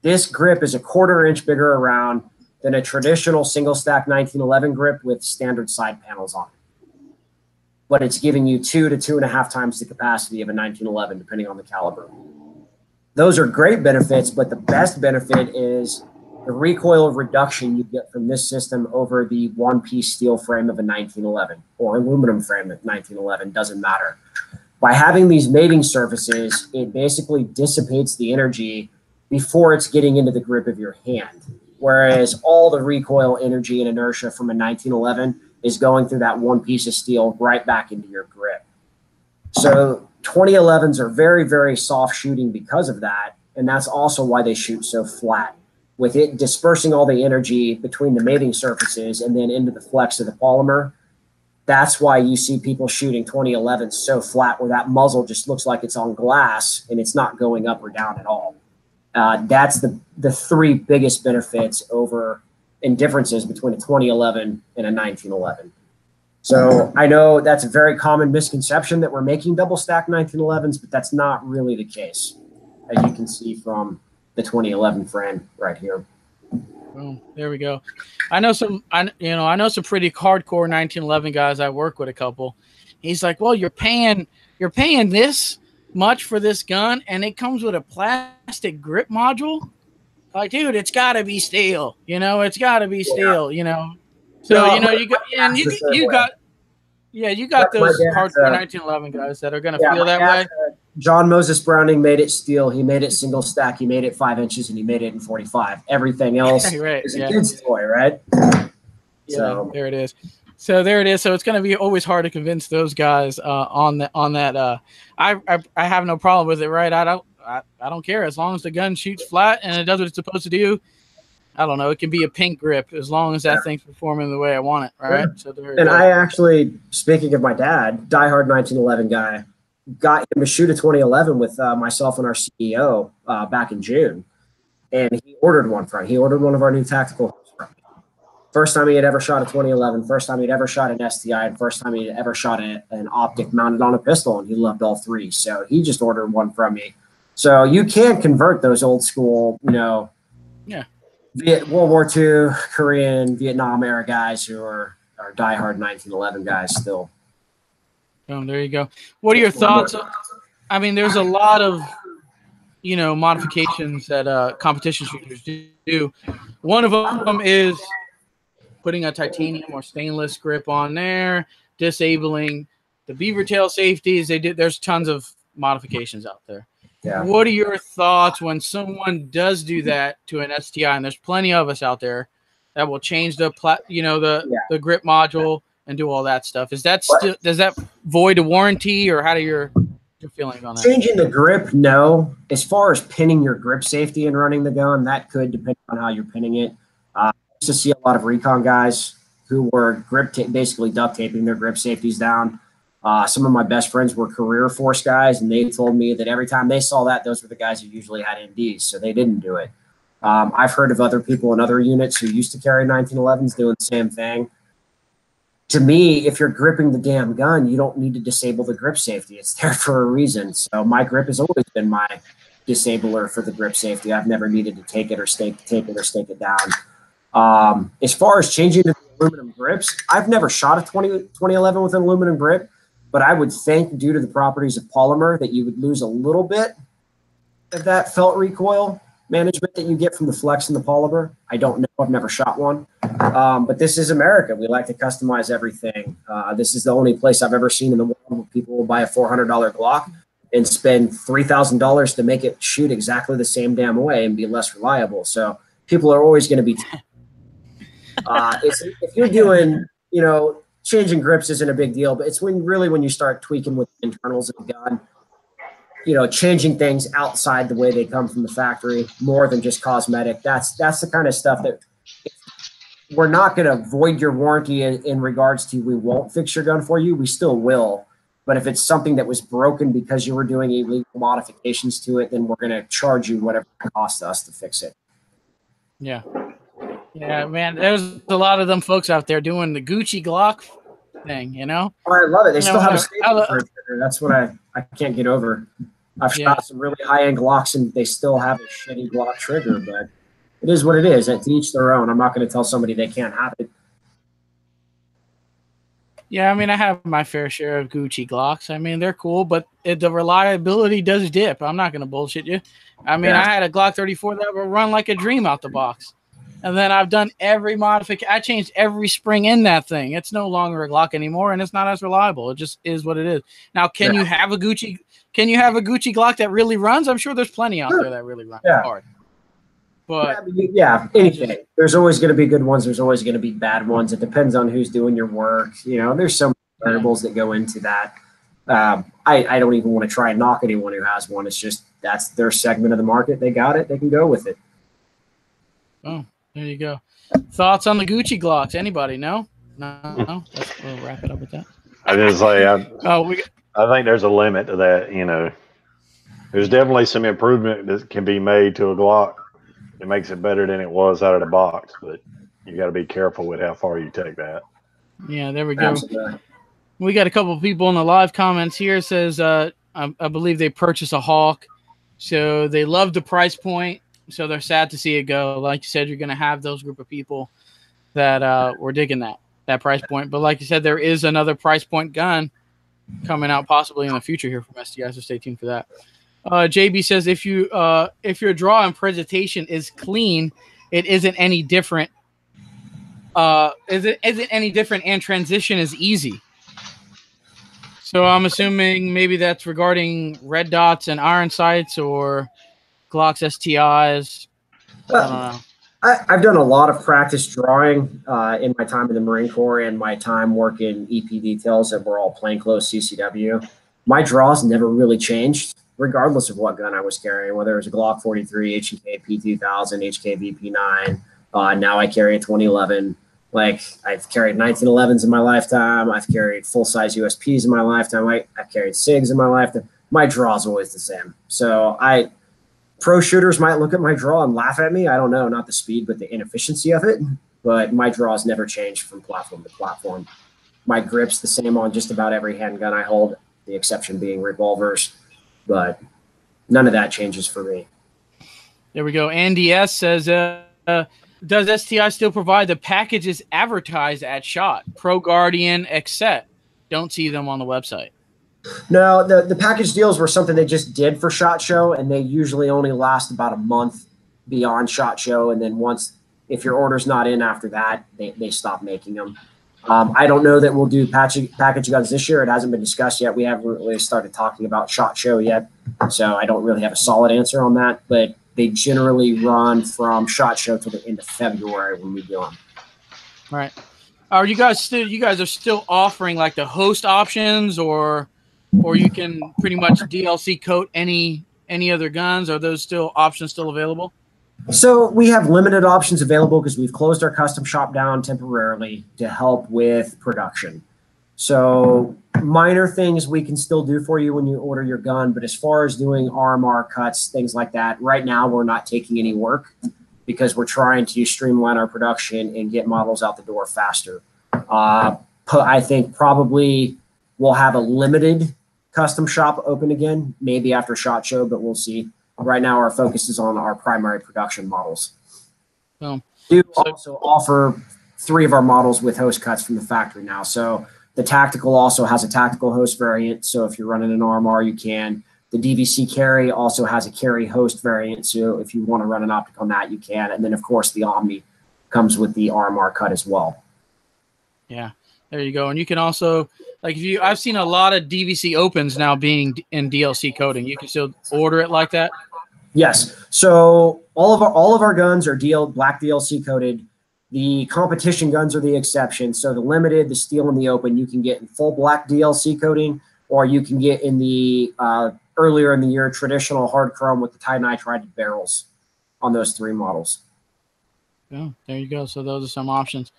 This grip is a 1/4 inch bigger around than a traditional single stack 1911 grip with standard side panels on it. But it's giving you 2 to 2.5 times the capacity of a 1911, depending on the caliber. Those are great benefits, but the best benefit is the recoil reduction you get from this system over the one-piece steel frame of a 1911 or aluminum frame of 1911, doesn't matter. By having these mating surfaces, it basically dissipates the energy before it's getting into the grip of your hand. Whereas all the recoil energy and inertia from a 1911 is going through that one piece of steel right back into your grip. So 2011s are very, very soft shooting because of that. And that's also why they shoot so flat. With it dispersing all the energy between the mating surfaces and then into the flex of the polymer, that's why you see people shooting 2011s so flat where that muzzle just looks like it's on glass and it's not going up or down at all. That's the three biggest benefits over and differences between a 2011 and a 1911. So I know that's a very common misconception that we're making double stack 1911s, but that's not really the case, as you can see from the 2011 frame right here. Boom. There we go. I know some pretty hardcore 1911 guys. I work with a couple. He's like, well, you're paying this much for this gun, and it comes with a plastic grip module. Like, dude, it's got to be steel. It's got to be steel. So you got those hardcore 1911 guys that are gonna feel that way. John Moses Browning made it steel. He made it single stack. He made it 5 inches, and he made it in 45. Everything else is a kid's toy, right? Yeah, so there it is. So it's going to be always hard to convince those guys on that. I have no problem with it, right? I don't care as long as the gun shoots flat and it does what it's supposed to do. I don't know. It can be a pink grip as long as that thing's performing the way I want it, right? Yeah. So I actually, speaking of my dad, diehard 1911 guy, got him to shoot a 2011 with myself and our CEO back in June, and he ordered one from. He ordered one of our new tactical. First time he had ever shot a 2011, first time he'd ever shot an STI, and first time he'd ever shot an optic mounted on a pistol, and he loved all three. So he just ordered one from me. So you can convert those old school, World War II, Korean, Vietnam era guys who are diehard 1911 guys still. Oh, there you go. What are your thoughts? I mean, there's a lot of, modifications that competition shooters do. One of them is putting a titanium or stainless grip on there, disabling the beaver tail safeties. There's tons of modifications out there. Yeah. What are your thoughts when someone does do that to an STI? And there's plenty of us out there that will change the grip module and do all that stuff. Is that still, does that void a warranty, or how do your feelings on that? Changing the grip, no. As far as pinning your grip safety and running the gun, that could depend on how you're pinning it. I used to see a lot of recon guys who were basically duct taping their grip safeties down. Some of my best friends were career force guys, and they told me that every time they saw that, those were the guys who usually had NDs, so they didn't do it. I've heard of other people in other units who used to carry 1911s doing the same thing. To me, if you're gripping the damn gun, you don't need to disable the grip safety. It's there for a reason. So my grip has always been my disabler for the grip safety. I've never needed to take it or tape it or stake it down. As far as changing to the aluminum grips, I've never shot a 2011 with an aluminum grip, but I would think due to the properties of polymer that you would lose a little bit of that felt recoil management that you get from the flex and the polymer. I don't know. I've never shot one. But this is America. We like to customize everything. This is the only place I've ever seen in the world where people will buy a $400 Glock and spend $3,000 to make it shoot exactly the same damn way and be less reliable. So people are always going to be if you're doing changing grips isn't a big deal, but it's when you start tweaking with the internals of the gun, changing things outside the way they come from the factory more than just cosmetic. That's the kind of stuff that we're not going to void your warranty in regards to we won't fix your gun for you. We still will. But if it's something that was broken because you were doing illegal modifications to it, then we're going to charge you whatever it costs us to fix it. Yeah. Yeah, man. There's a lot of them folks out there doing the Gucci Glock thing, Oh, I love it. They still have a statement for it. That's what I can't get over. I've shot some really high-end Glocks, and they still have a shitty Glock trigger, but it is what it is. To each their own. I'm not going to tell somebody they can't have it. Yeah, I mean, I have my fair share of Gucci Glocks. I mean, they're cool, but the reliability does dip. I'm not going to bullshit you. I mean, I had a Glock 34 that would run like a dream out the box. And then I've done every modification. I changed every spring in that thing. It's no longer a Glock anymore, and it's not as reliable. It just is what it is. Now, can you have a Gucci Glock that really runs? I'm sure there's plenty out there that really run hard. But anything. There's always going to be good ones. There's always going to be bad ones. It depends on who's doing your work. There's so many variables that go into that. I don't even want to try and knock anyone who has one. It's just that's their segment of the market. They got it. They can go with it. Oh, there you go. Thoughts on the Gucci Glocks? Anybody? No. We'll wrap it up with that. I just say I think there's a limit to that. There's definitely some improvement that can be made to a Glock. It makes it better than it was out of the box, but you got to be careful with how far you take that. Yeah, there we go. Absolutely. We got a couple of people in the live comments here. It says, I believe they purchased a Hawk, so they love the price point, so they're sad to see it go. Like you said, you're going to have those group of people that were digging that price point. But like you said, there is another price point gun coming out possibly in the future here from STI, so stay tuned for that. JB says if your draw and presentation is clean, it isn't any different. Isn't any different, and transition is easy. So I'm assuming maybe that's regarding red dots and iron sights or Glock's STIs. I don't know. I've done a lot of practice drawing in my time in the Marine Corps and my time working EP details that were all plainclothes CCW. My draws never really changed, regardless of what gun I was carrying, whether it was a Glock 43, HK P2000, HK VP9. Now I carry a 2011. Like, I've carried 1911s in my lifetime. I've carried full-size USPs in my lifetime. I've carried SIGs in my lifetime. My draw is always the same. So pro shooters might look at my draw and laugh at me. I don't know, not the speed, but the inefficiency of it. But my draws never changed from platform to platform. My grip's the same on just about every handgun I hold, the exception being revolvers. But none of that changes for me. There we go. Andy S. says, does STI still provide the packages advertised at SHOT? Pro Guardian, etc. Don't see them on the website. No, the package deals were something they just did for SHOT Show, and they usually only last about a month beyond SHOT Show. And then if your order's not in after that, they stop making them. I don't know that we'll do package guns this year. It hasn't been discussed yet. We haven't really started talking about SHOT Show yet, so I don't really have a solid answer on that. But they generally run from SHOT Show to the end of February when we do them. Right. Are you guys are still offering like the host options, or you can pretty much DLC coat any other guns? Are those options still available? So we have limited options available because we've closed our custom shop down temporarily to help with production. So minor things we can still do for you when you order your gun, but as far as doing RMR cuts, things like that, right now we're not taking any work because we're trying to streamline our production and get models out the door faster. I think probably we'll have a limited custom shop open again, maybe after SHOT Show, but we'll see. Right now, our focus is on our primary production models. We do also offer 3 of our models with host cuts from the factory now. So the tactical also has a tactical host variant. So if you're running an RMR, you can. The DVC carry also has a carry host variant. So if you want to run an optic on that, you can. And then, of course, the Omni comes with the RMR cut as well. Yeah, there you go. And you can also, like, I've seen a lot of DVC opens now being in DLC coating. You can still order it like that. Yes. So all of our guns are black DLC coated. The competition guns are the exception. So the limited, the steel, and the open, you can get in full black DLC coating, or you can get in the earlier in the year traditional hard chrome with the tinitride barrels on those 3 models. Yeah, there you go. So those are some options.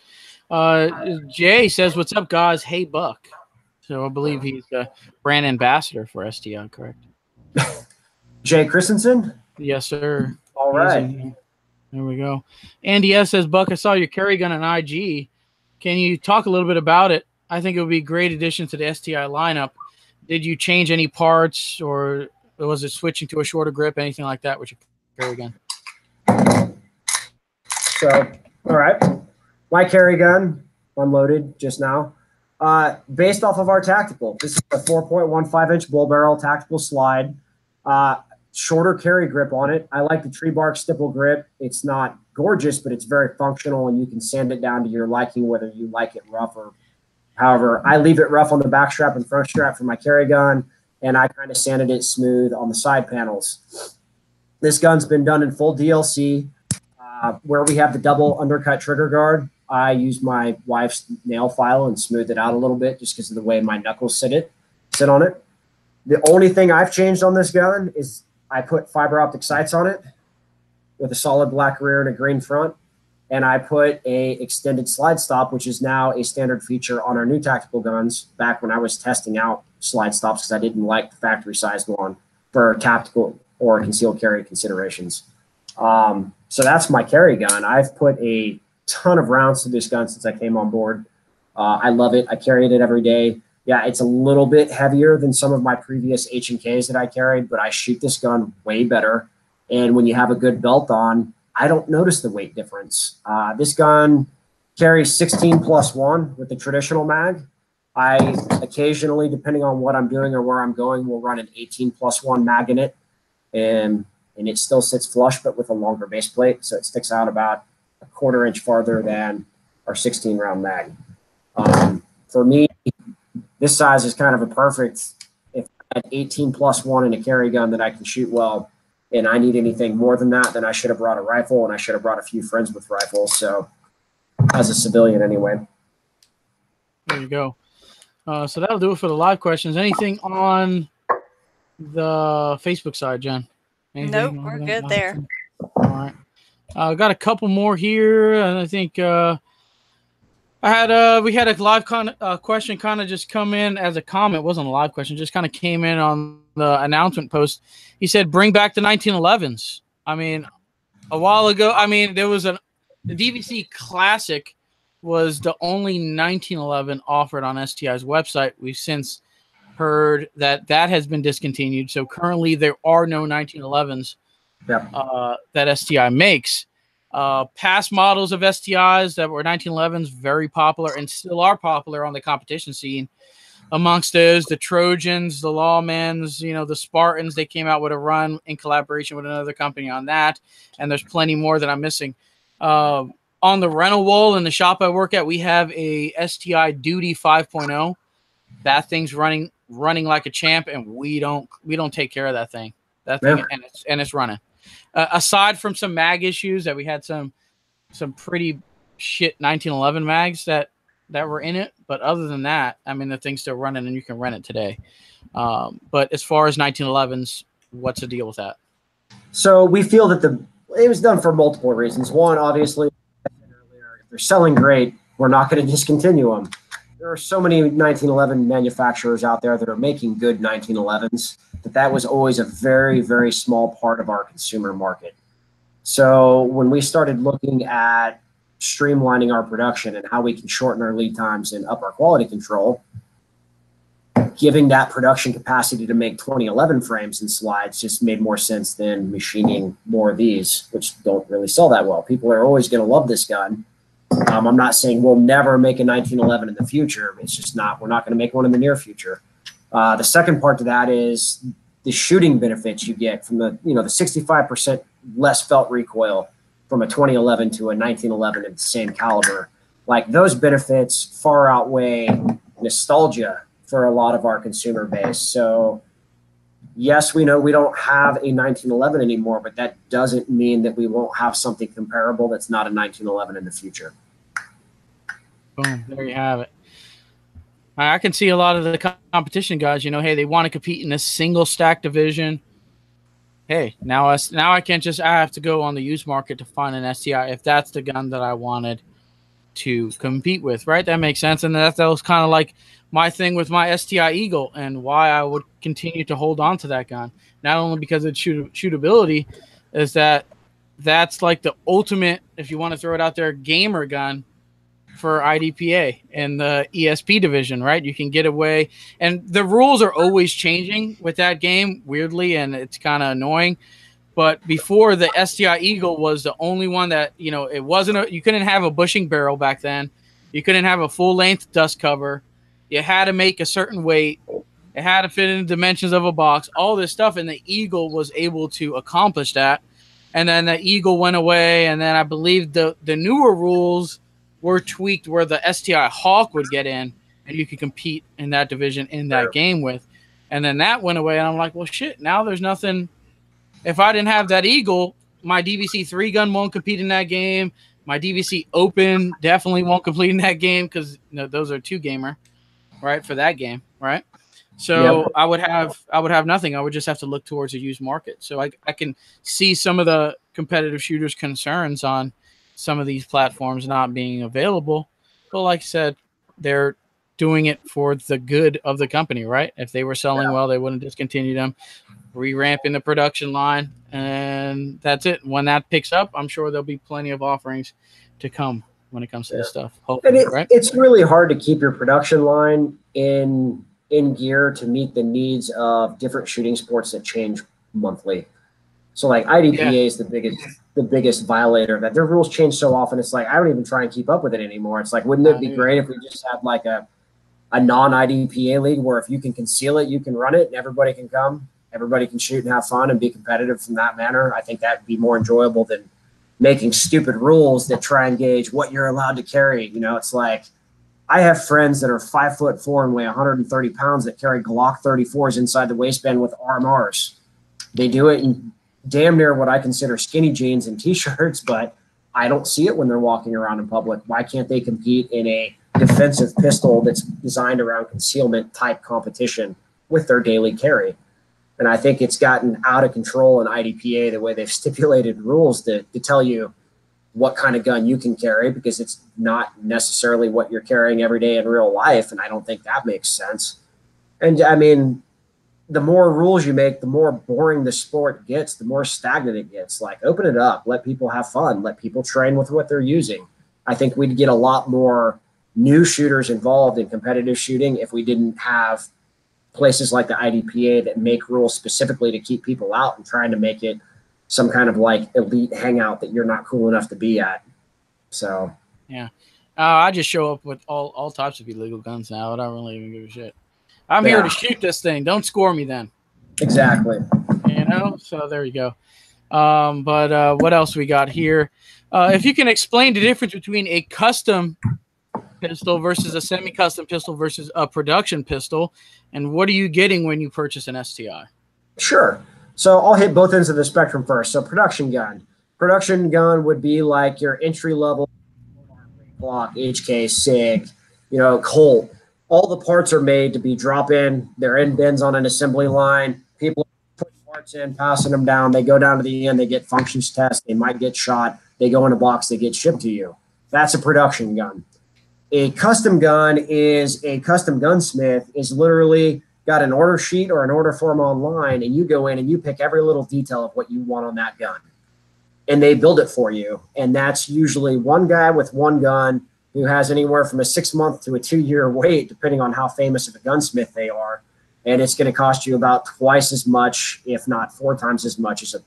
Jay says, "What's up, guys? Hey, Buck." So I believe he's the brand ambassador for STI, correct? Jay Christensen? Yes, sir. All right. There we go. Andy S says, "Buck, I saw your carry gun on IG. Can you talk a little bit about it? I think it would be a great addition to the STI lineup. Did you change any parts, or was it switching to a shorter grip, anything like that with your carry gun?" So, all right. My carry gun unloaded just now. Based off of our tactical. This is a 4.15-inch bull barrel tactical slide. Shorter carry grip on it. I like the tree bark stipple grip. It's not gorgeous, but it's very functional, and you can sand it down to your liking, whether you like it rough or however. I leave it rough on the back strap and front strap for my carry gun, and I kind of sanded it smooth on the side panels. This gun's been done in full DLC. Where we have the double undercut trigger guard, I use my wife's nail file and smooth it out a little bit just because of the way my knuckles sit on it. The only thing I've changed on this gun is I put fiber optic sights on it with a solid black rear and a green front. And I put a extended slide stop, which is now a standard feature on our new tactical guns back when I was testing out slide stops because I didn't like the factory sized one for tactical or concealed carry considerations. So that's my carry gun. I've put a ton of rounds to this gun since I came on board. I love it. I carried it every day. Yeah, it's a little bit heavier than some of my previous H&Ks that I carried, but I shoot this gun way better. And when you have a good belt on, I don't notice the weight difference. This gun carries 16+1 with the traditional mag. I occasionally, depending on what I'm doing or where I'm going, will run an 18+1 mag in it. And it still sits flush, but with a longer base plate. So it sticks out about a 1/4 inch farther than our 16-round mag. For me, this size is kind of a perfect, if I had 18+1 in a carry gun that I can shoot well, and I need anything more than that, then I should have brought a rifle, and I should have brought a few friends with rifles. So as a civilian anyway. There you go. So that'll do it for the live questions. Anything on the Facebook side, Jen? Nope, we're good there. All right. Got a couple more here, and I think we had a live question kind of just come in as a comment. It wasn't a live question, just kind of came in on the announcement post. He said, "Bring back the 1911s." I mean, a while ago, there was the DVC Classic was the only 1911 offered on STI's website. We've since heard that has been discontinued. So currently there are no 1911s that STI makes. Past models of STIs that were 1911s, very popular and still are popular on the competition scene. Amongst those, the Trojans, the Lawmans, the Spartans, they came out with a run in collaboration with another company on that. And there's plenty more that I'm missing. On the rental wall in the shop I work at, we have a STI Duty 5.0. That thing's running like a champ, and we don't take care of that thing. And it's running. Aside from some mag issues that we had some pretty shit 1911 mags that were in it, but other than that, the thing's still running and you can rent it today. But as far as 1911s, what's the deal with that? So we feel that it was done for multiple reasons. One, obviously, if they're selling great, we're not going to discontinue them. There are so many 1911 manufacturers out there that are making good 1911s that was always a very, very small part of our consumer market. So when we started looking at streamlining our production and how we can shorten our lead times and up our quality control, giving that production capacity to make 2011 frames and slides just made more sense than machining more of these, which don't really sell that well. People are always going to love this gun. I'm not saying we'll never make a 1911 in the future. It's just we're not going to make one in the near future. The second part to that is the shooting benefits you get from the 65% less felt recoil from a 2011 to a 1911 at the same caliber. Like, those benefits far outweigh nostalgia for a lot of our consumer base. So yes, we know we don't have a 1911 anymore, but that doesn't mean that we won't have something comparable that's not a 1911 in the future. Boom. There you have it. I can see a lot of the competition guys, hey, they want to compete in this single stack division. Hey, now I can't I have to go on the used market to find an STI if that's the gun that I wanted to compete with, right? That makes sense. And that was kind of like my thing with my STI Eagle and why I would continue to hold on to that gun. Not only because of shootability, is that's like the ultimate, if you want to throw it out there, gamer gun for IDPA and the ESP division, right? You can get away, and the rules are always changing with that game, weirdly, and it's kind of annoying. But before, the STI Eagle was the only one that, it wasn't you couldn't have a bushing barrel back then. You couldn't have a full length dust cover. You had to make a certain weight. It had to fit in the dimensions of a box, all this stuff. And the Eagle was able to accomplish that. And then the Eagle went away. And then I believe the newer rules were tweaked where the STI Hawk would get in and you could compete in that division in that game with. And then that went away. And I'm like, well, shit, now there's nothing. If I didn't have that Eagle, my DVC 3 gun won't compete in that game. My DVC Open definitely won't compete in that game because those are 2-gamer, right, for that game, right? So I would have nothing. I would just have to look towards a used market. So I can see some of the competitive shooters' concerns on some of these platforms not being available. But like I said, they're doing it for the good of the company, right? If they were selling well, they wouldn't discontinue them. Re-ramping the production line, and that's it. When that picks up, I'm sure there'll be plenty of offerings to come when it comes to this stuff. Hopefully, right? It's really hard to keep your production line in gear to meet the needs of different shooting sports that change monthly. So like IDPA is the biggest violator of that. Their rules change so often. It's like I don't even try and keep up with it anymore. It's like, wouldn't it be great if we just had like a non-IDPA league where if you can conceal it, you can run it and everybody can come? Everybody can shoot and have fun and be competitive from that manner. I think that would be more enjoyable than making stupid rules that try and gauge what you're allowed to carry. It's like I have friends that are 5'4" and weigh 130 pounds that carry Glock 34s inside the waistband with RMRs. They do it in damn near what I consider skinny jeans and T-shirts, but I don't see it when they're walking around in public. Why can't they compete in a defensive pistol that's designed around concealment type competition with their daily carry? And I think it's gotten out of control in IDPA the way they've stipulated rules to tell you what kind of gun you can carry because it's not necessarily what you're carrying every day in real life. And I don't think that makes sense. And I mean, the more rules you make, the more boring the sport gets, the more stagnant it gets. Like open it up, let people have fun, let people train with what they're using. I think we'd get a lot more new shooters involved in competitive shooting if we didn't have places like the IDPA that make rules specifically to keep people out and trying to make it some kind of like elite hangout that you're not cool enough to be at. So, yeah. I just show up with all types of illegal guns now. I don't really even give a shit. I'm here to shoot this thing. Don't score me then. Exactly. So there you go. But what else we got here? If you can explain the difference between a custom pistol versus a semi-custom pistol versus a production pistol, and what are you getting when you purchase an STI? Sure. So I'll hit both ends of the spectrum first. So production gun. Production gun would be like your entry-level Glock, HK, SIG, Colt. All the parts are made to be drop-in. They're in bins on an assembly line. People put parts in, passing them down. They go down to the end. They get functions test. They might get shot. They go in a box. They get shipped to you. That's a production gun. A custom gun is a custom gunsmith is literally got an order sheet or an order form online, and you go in and you pick every little detail of what you want on that gun. And they build it for you. And that's usually one guy with one gun who has anywhere from a 6-month to a 2-year wait, depending on how famous of a gunsmith they are. And it's going to cost you about twice as much, if not 4 times as much as a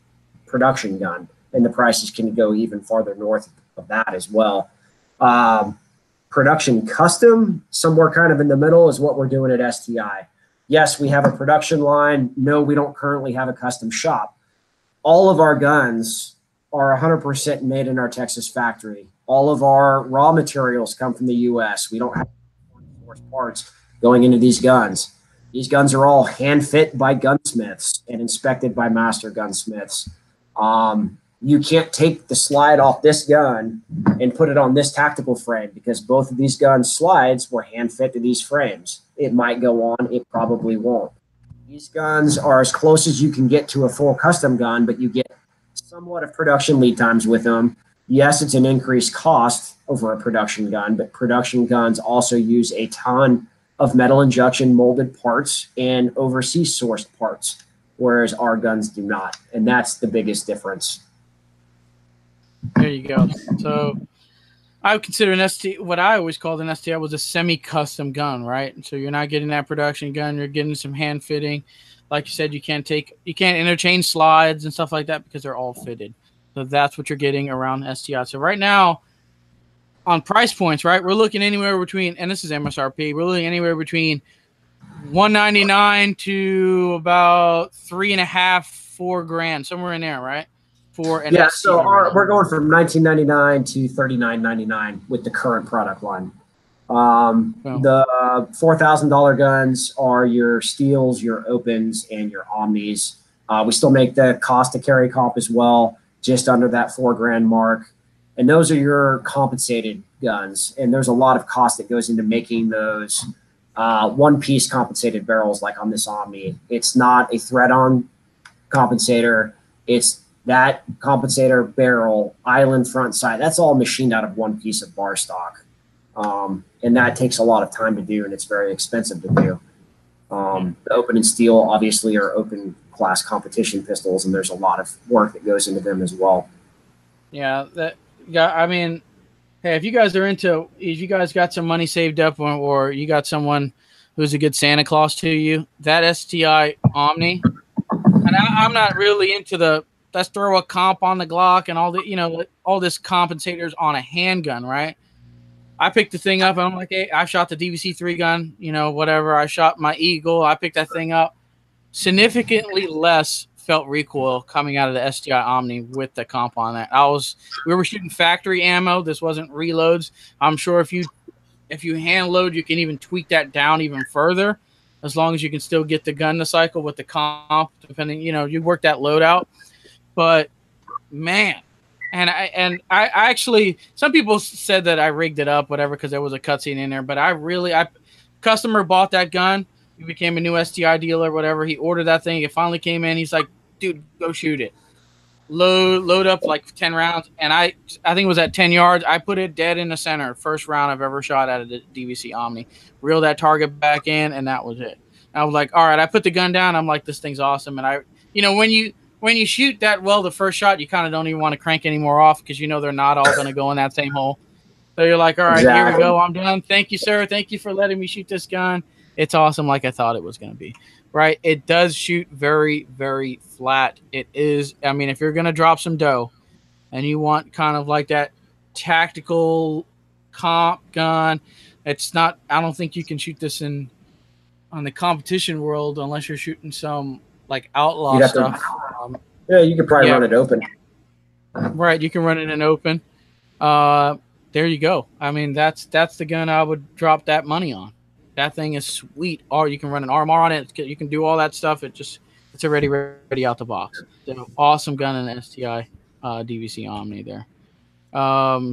production gun. And the prices can go even farther north of that as well. Production custom, somewhere kind of in the middle, is what we're doing at STI. Yes, we have a production line. No, we don't currently have a custom shop. All of our guns are 100% made in our Texas factory. All of our raw materials come from the U.S. We don't have parts going into these guns. These guns are all hand fit by gunsmiths and inspected by master gunsmiths. You can't take the slide off this gun and put it on this tactical frame because both of these gun slides were hand fit to these frames. It might go on, it probably won't. These guns are as close as you can get to a full custom gun, but you get somewhat of production lead times with them. Yes, it's an increased cost over a production gun, but production guns also use a ton of metal injection molded parts and overseas sourced parts, whereas our guns do not. And that's the biggest difference. There you go. So I would consider an STI, what I always called an STI was a semi-custom gun, right? So you're not getting that production gun, you're getting some hand fitting. Like you said, you can't interchange slides and stuff like that because they're all fitted. So that's what you're getting around STI. So right now, on price points, right, we're looking anywhere between, and this is MSRP, we're looking anywhere between $199 to about $3.5, $4,000, somewhere in there, right? For an STI. So we're going from $19.99 to $39.99 with the current product line. The $4,000 guns are your steels, your opens, and your omnis. We still make the cost to carry comp as well, just under that $4,000 mark. And those are your compensated guns. And there's a lot of cost that goes into making those one-piece compensated barrels like on this Omni. It's not a thread-on compensator. It's that compensator barrel, island front side. That's all machined out of one piece of bar stock. And that takes a lot of time to do, and it's very expensive to do. The open and steel obviously are open class competition pistols, and there's a lot of work that goes into them as well. Yeah, I mean, hey, if you guys got some money saved up, or you got someone who's a good Santa Claus to you, that STI Omni, and I'm not really into let's throw a comp on the Glock and all this compensators on a handgun, right? I picked the thing up and I'm like, hey, I shot the DVC-3 gun, whatever. I shot my Eagle. I picked that thing up. Significantly less felt recoil coming out of the STI Omni with the comp on that. We were shooting factory ammo. This wasn't reloads. I'm sure if you hand load, you can even tweak that down even further, as long as you can still get the gun to cycle with the comp, depending, you work that load out. But man, and I actually, some people said that I rigged it up, whatever, because there was a cutscene in there. But customer bought that gun. He became a new STI dealer, whatever. He ordered that thing. It finally came in. He's like, dude, go shoot it. Load up like 10 rounds. And I think it was at 10 yards. I put it dead in the center. First round I've ever shot out of the DVC Omni. Reeled that target back in, and that was it. I was like, all right, I put the gun down. I'm like, this thing's awesome. And when you shoot that well the first shot, you kind of don't even want to crank any more off because they're not all going to go in that same hole. So you're like, all right, Here we go. I'm done. Thank you, sir. Thank you for letting me shoot this gun. It's awesome like I thought it was going to be, right? It does shoot very, very flat. It is. I mean, if you're going to drop some dough and you want kind of like that tactical comp gun, it's not, I don't think you can shoot this on the competition world unless you're shooting some like outlaw stuff. You could probably run it open. Right, you can run it in open. There you go. I mean, that's the gun I would drop that money on. That thing is sweet. Or you can run an RMR on it. You can do all that stuff. It's already ready out the box. So, awesome gun in the STI DVC Omni there.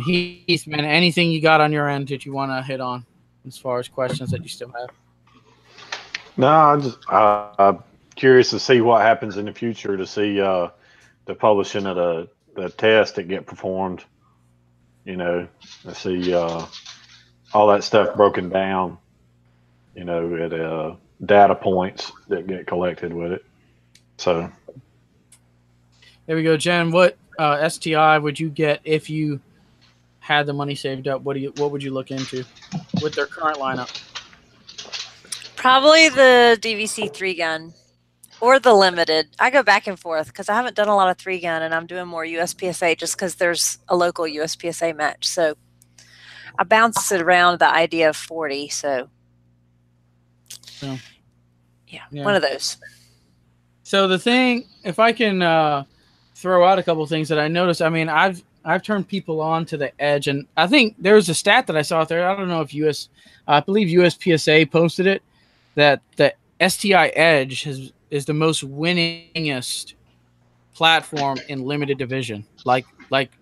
Heath, man, anything you got on your end that you want to hit on as far as questions that you still have? No, I'm curious to see what happens in the future, to see the publishing of the test that get performed. To see all that stuff broken down. At data points that get collected with it. So there we go, Jen. What STI would you get if you had the money saved up? What would you look into with their current lineup? Probably the DVC-3 gun or the limited. I go back and forth because I haven't done a lot of 3-gun, and I'm doing more USPSA just because there's a local USPSA match. So I bounce it around the idea of 40. So yeah, one of those. So the thing, if I can throw out a couple of things that I noticed, I mean, I've turned people on to the Edge, and I think there was a stat that I saw out there. I don't know if I believe USPSA posted it, that the STI Edge is the most winningest platform in limited division. Like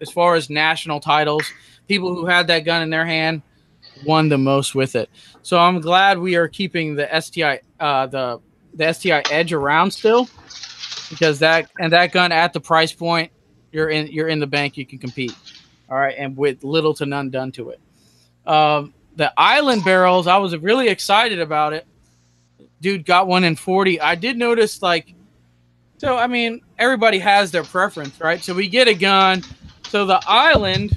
as far as national titles, people who had that gun in their hand won the most with it. So I'm glad we are keeping the STI the STI Edge around still, because that gun at the price point, you're in the bank, you can compete. All right, and with little to none done to it. The Island barrels, I was really excited about it. Dude got one in 40. I did notice, like, so I mean, everybody has their preference, right? So we get a gun. So the Island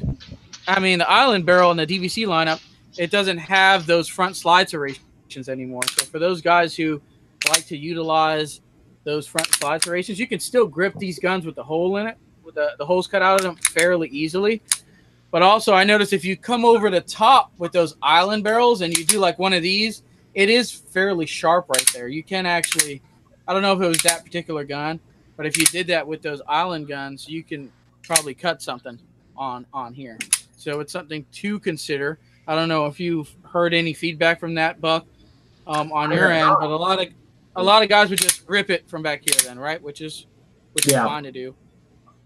barrel in the DVC lineup, it doesn't have those front slide serrations anymore. So for those guys who like to utilize those front slide serrations, you can still grip these guns with the hole in it, with the holes cut out of them fairly easily. But also, I noticed if you come over the top with those Island barrels and you do like one of these, it is fairly sharp right there. You can actually, I don't know if it was that particular gun, but if you did that with those Island guns, you can probably cut something on here. So it's something to consider. I don't know if you've heard any feedback from that, Buck, on your end, but a lot of guys would just grip it from back here then, right? Which is fine to do.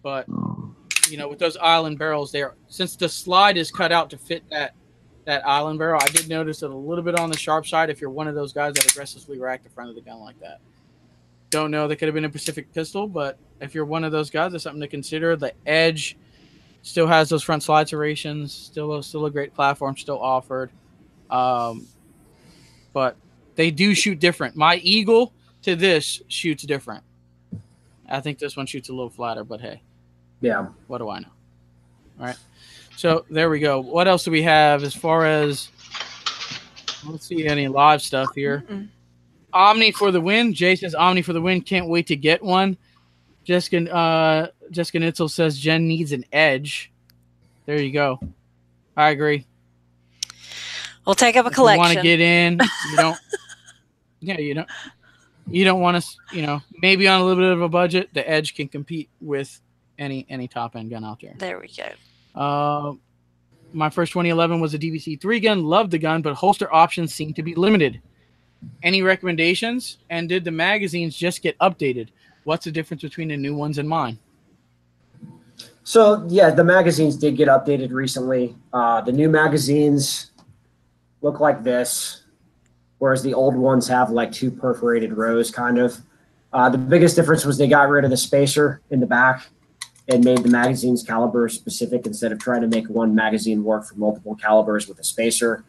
But with those Island barrels there, since the slide is cut out to fit that Island barrel, I did notice it a little bit on the sharp side if you're one of those guys that aggressively rack the front of the gun like that. Don't know, that could have been a Pacific pistol, but if you're one of those guys, that's something to consider. The Edge still has those front slide serrations, still a great platform, still offered. But they do shoot different. My Eagle to this shoots different. I think this one shoots a little flatter, but hey. Yeah. What do I know? All right. So there we go. What else do we have as far as, let's see any live stuff here. Omni for the win. Jay says Omni for the win. Can't wait to get one. Jessica Nitzel says Jen needs an Edge. There you go. I agree. We'll take up a collection. You want to get in. You don't. Yeah, you don't want to. Maybe on a little bit of a budget, the Edge can compete with any top end gun out there. There we go. My first 2011 was a DVC 3 gun. Loved the gun, but holster options seem to be limited. Any recommendations? And did the magazines just get updated? What's the difference between the new ones and mine? So yeah, the magazines did get updated recently. The new magazines look like this, whereas the old ones have like two perforated rows, kind of. The biggest difference was they got rid of the spacer in the back and made the magazine's caliber specific instead of trying to make one magazine work for multiple calibers with a spacer.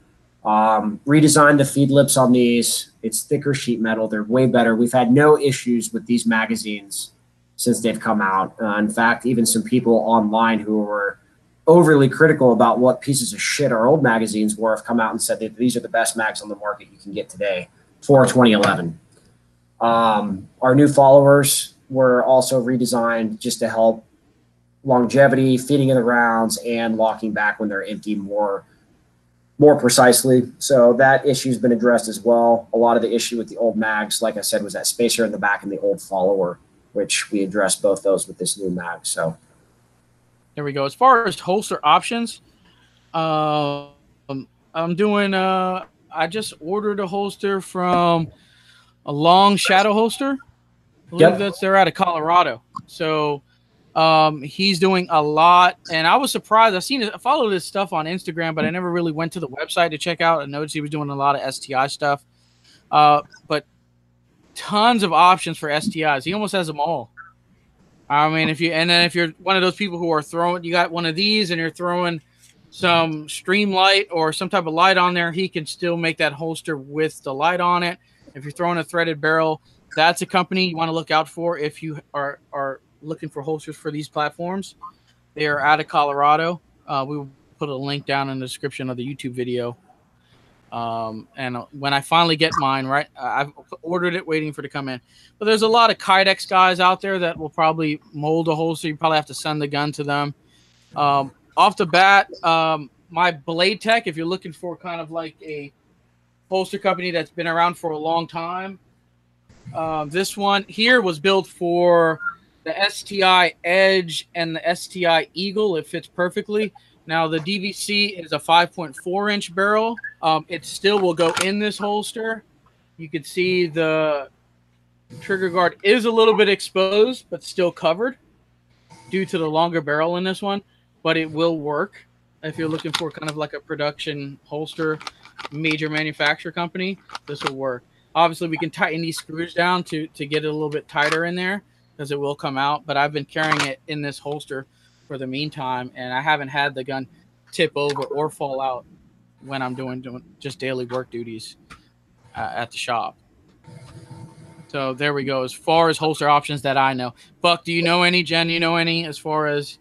Redesigned the feed lips on these. It's thicker sheet metal. They're way better. We've had no issues with these magazines since they've come out. In fact, even some people online who were overly critical about what pieces of shit our old magazines were have come out and said that these are the best mags on the market you can get today for 2011. Our new followers were also redesigned just to help longevity, feeding of the rounds, and locking back when they're empty more precisely. So that issue has been addressed as well. A lot of the issue with the old mags, like I said, was that spacer in the back and the old follower, which we addressed both those with this new mag. So there we go. As far as holster options, I'm doing I just ordered a holster from a Long Shadow holster. I believe they're out of Colorado. So he's doing a lot, and I was surprised. I followed his stuff on Instagram, but I never really went to the website to check out. I noticed he was doing a lot of STI stuff, but tons of options for STIs. He almost has them all. I mean, if you're one of those people who are throwing, you got one of these and you're throwing some stream light or some type of light on there, he can still make that holster with the light on it. If you're throwing a threaded barrel, that's a company you want to look out for if you are looking for holsters for these platforms. They are out of Colorado. We will put a link down in the description of the YouTube video. And when I finally get mine, right, I've ordered it, waiting for it to come in. But there's a lot of Kydex guys out there that will probably mold a holster. You probably have to send the gun to them. Off the bat, my Blade Tech, if you're looking for kind of like a holster company that's been around for a long time, this one here was built for the STI Edge and the STI Eagle. It fits perfectly. Now, the DVC is a 5.4-inch barrel. It still will go in this holster. You can see the trigger guard is a little bit exposed, but still covered. due to the longer barrel in this one, but it will work if you're looking for kind of like a production holster, major manufacturer company. This will work. Obviously, we can tighten these screws down to get it a little bit tighter in there because it will come out. But I've been carrying it in this holster for the meantime, and I haven't had the gun tip over or fall out when I'm doing just daily work duties at the shop. So there we go. As far as holster options that I know, Buck, do you know any? Jen, you know any? As far as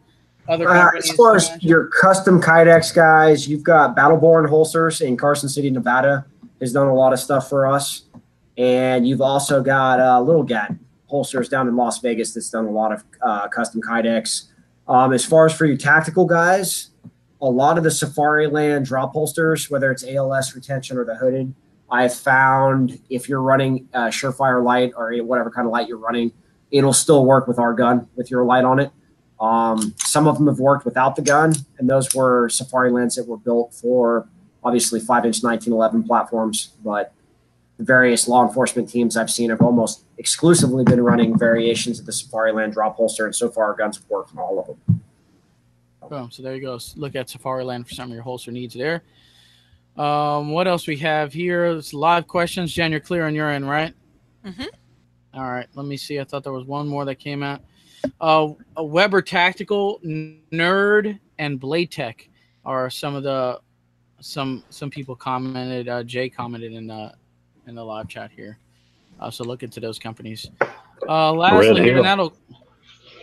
other companies, as far as your custom Kydex guys, you've got Battleborn Holsters in Carson City, Nevada, has done a lot of stuff for us, and you've also got Little Gat Holsters down in Las Vegas that's done a lot of custom Kydex. As far as for you tactical guys, a lot of the Safariland drop holsters, whether it's ALS retention or the hooded, I've found if you're running Surefire light or whatever kind of light you're running, it'll still work with our gun with your light on it. Some of them have worked without the gun, and those were Safarilands that were built for obviously 5-inch 1911 platforms. But the various law enforcement teams I've seen have almost exclusively been running variations of the Safariland drop holster, and so far our guns have worked on all of them. Boom. So there you go. Look at Safariland for some of your holster needs there. What else we have here? It's live questions. Jen, you're clear on your end, right? Mm-hmm. All right. Let me see. I thought there was one more that came out. A Weber Tactical, Nerd, and Blade Tech are some of the some people commented. Jay commented in the live chat here. So look into those companies. Lastly,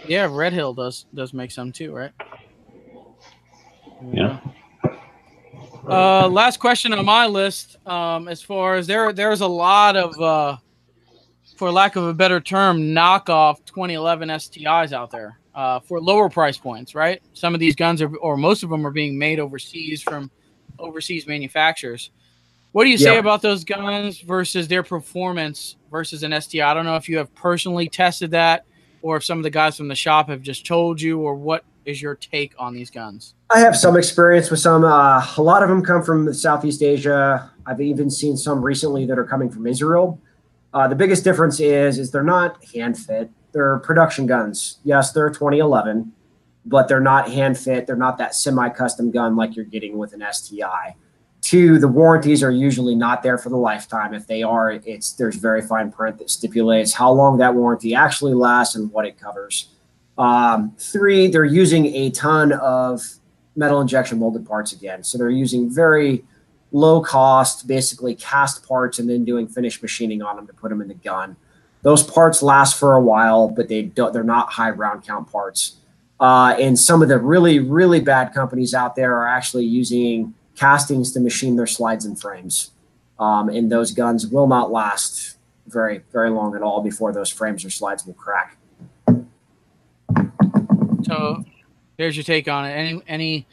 here, Red Hill does make some too, right? Yeah. Last question on my list. As far as there's a lot of, for lack of a better term, knockoff 2011 STIs out there for lower price points, right? Some of these guns or most of them are being made overseas from overseas manufacturers. What do you say about those guns versus their performance versus an STI? I don't know if you have personally tested that or if some of the guys from the shop have just told you, or what is your take on these guns? I have some experience with some. A lot of them come from Southeast Asia. I've even seen some recently that are coming from Israel. The biggest difference is they're not hand fit. They're production guns. Yes, they're 2011, but they're not hand fit. They're not that semi-custom gun like you're getting with an STI. Two, the warranties are usually not there for the lifetime. If they are, there's very fine print that stipulates how long that warranty actually lasts and what it covers. Three, they're using a ton of metal injection molded parts again. So they're using very low cost, basically cast parts and then doing finished machining on them to put them in the gun. Those parts last for a while, but they're not high round count parts. And some of the really, really bad companies out there are actually using castings to machine their slides and frames. And those guns will not last very, very long at all before those frames or slides will crack. So there's your take on it. Any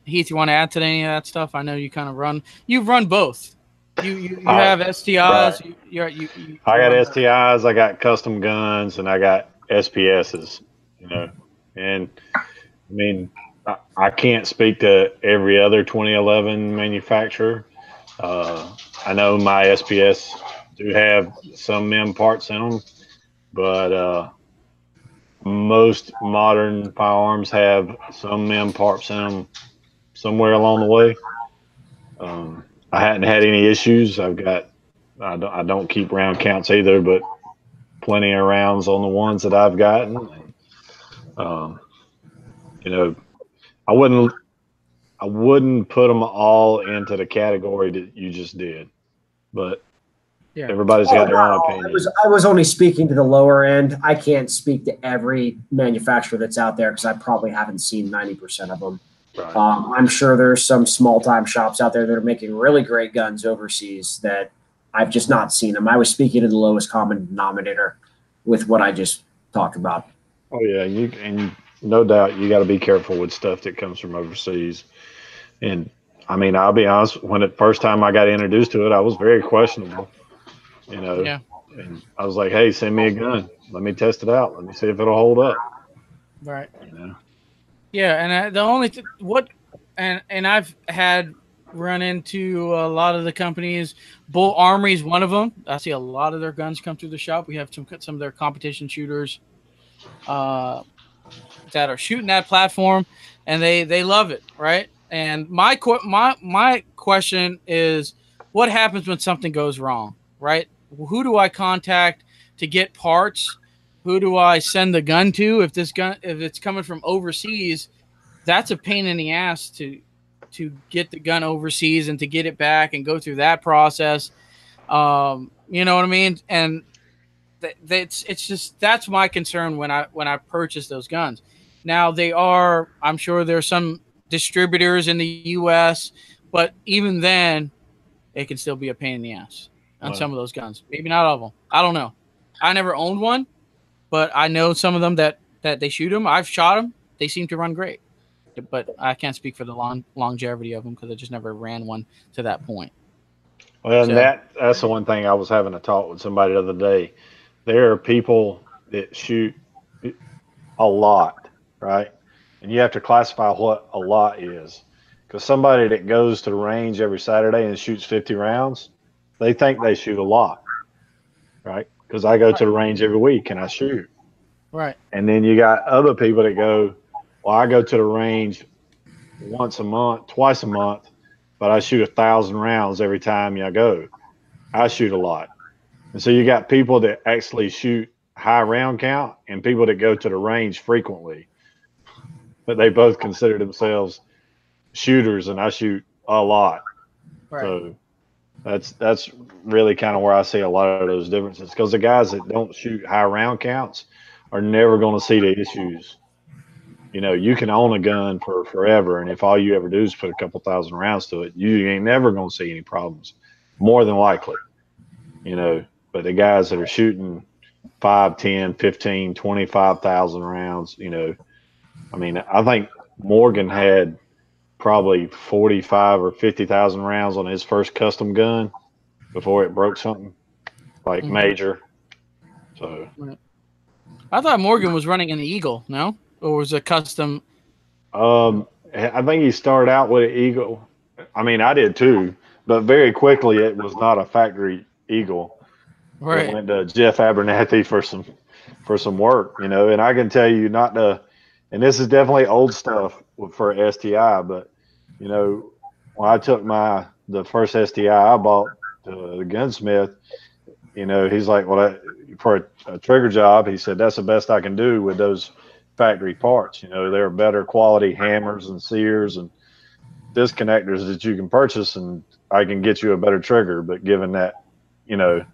Heath, you want to add to any of that stuff? I know you kind of you've run both. You have STIs. Right. I got STIs, I got custom guns, and I got SPSs, and I mean, I can't speak to every other 2011 manufacturer. I know my SPS do have some MEM parts in them, but most modern firearms have some MEM parts in them somewhere along the way. I hadn't had any issues. I don't keep round counts either, but plenty of rounds on the ones that I've gotten. I wouldn't put them all into the category that you just did, but everybody's got their own opinion. I was only speaking to the lower end. I can't speak to every manufacturer that's out there because I probably haven't seen 90% of them. Right. I'm sure there's some small time shops out there that are making really great guns overseas that I've just not seen them. I was speaking to the lowest common denominator with what I just talked about. Oh yeah, and no doubt you got to be careful with stuff that comes from overseas. And I mean, I'll be honest, when the first time I got introduced to it, I was very questionable, Yeah. And I was like, hey, send me a gun. Let me test it out. Let me see if it'll hold up. Right. Yeah, and the only and I've had run into a lot of the companies. Bull Armory is one of them. I see a lot of their guns come through the shop. We have some of their competition shooters. that are shooting that platform, and they love it, right? And my question is, what happens when something goes wrong, right? Who do I contact to get parts? Who do I send the gun to? If it's coming from overseas, that's a pain in the ass to get the gun overseas and to get it back and go through that process. You know what I mean? And it's just, that's my concern when I purchase those guns. Now I'm sure there's some distributors in the U.S., but even then, it can still be a pain in the ass on some of those guns. Maybe not all of them. I don't know. I never owned one, but I know some of them that they shoot them. I've shot them. They seem to run great, but I can't speak for the longevity of them because I just never ran one to that point. Well, and that's the one thing I was having a talk with somebody the other day. There are people that shoot a lot, right? And you have to classify what a lot is. Because somebody that goes to the range every Saturday and shoots 50 rounds, they think they shoot a lot, right? Because I go to the range every week and I shoot. Right. And then you got other people that go, well, I go to the range once a month, twice a month, but I shoot 1,000 rounds every time I go. I shoot a lot. And so you got people that actually shoot high round count and people that go to the range frequently. But they both consider themselves shooters, and I shoot a lot. Right. So that's really kind of where I see a lot of those differences, because the guys that don't shoot high round counts are never going to see the issues. You know, you can own a gun for forever, and if all you ever do is put a couple thousand rounds to it, you ain't never going to see any problems, more than likely. You know, but the guys that are shooting 5, 10, 15, 25,000 rounds, you know, I mean, I think Morgan had probably 45 or 50,000 rounds on his first custom gun before it broke something like major. So I thought Morgan was running an Eagle, no? Or was it custom? I think he started out with an Eagle. I mean, I did too, but very quickly it was not a factory Eagle. Right. It went to Jeff Abernathy for some work, you know. And I can tell you not to, and this is definitely old stuff for STI, but you know, when I took the first STI I bought to the gunsmith, you know, he's like, well, for a trigger job, he said, that's the best I can do with those factory parts. You know, they're better quality hammers and sears and disconnectors that you can purchase, and I can get you a better trigger. But given that, you know,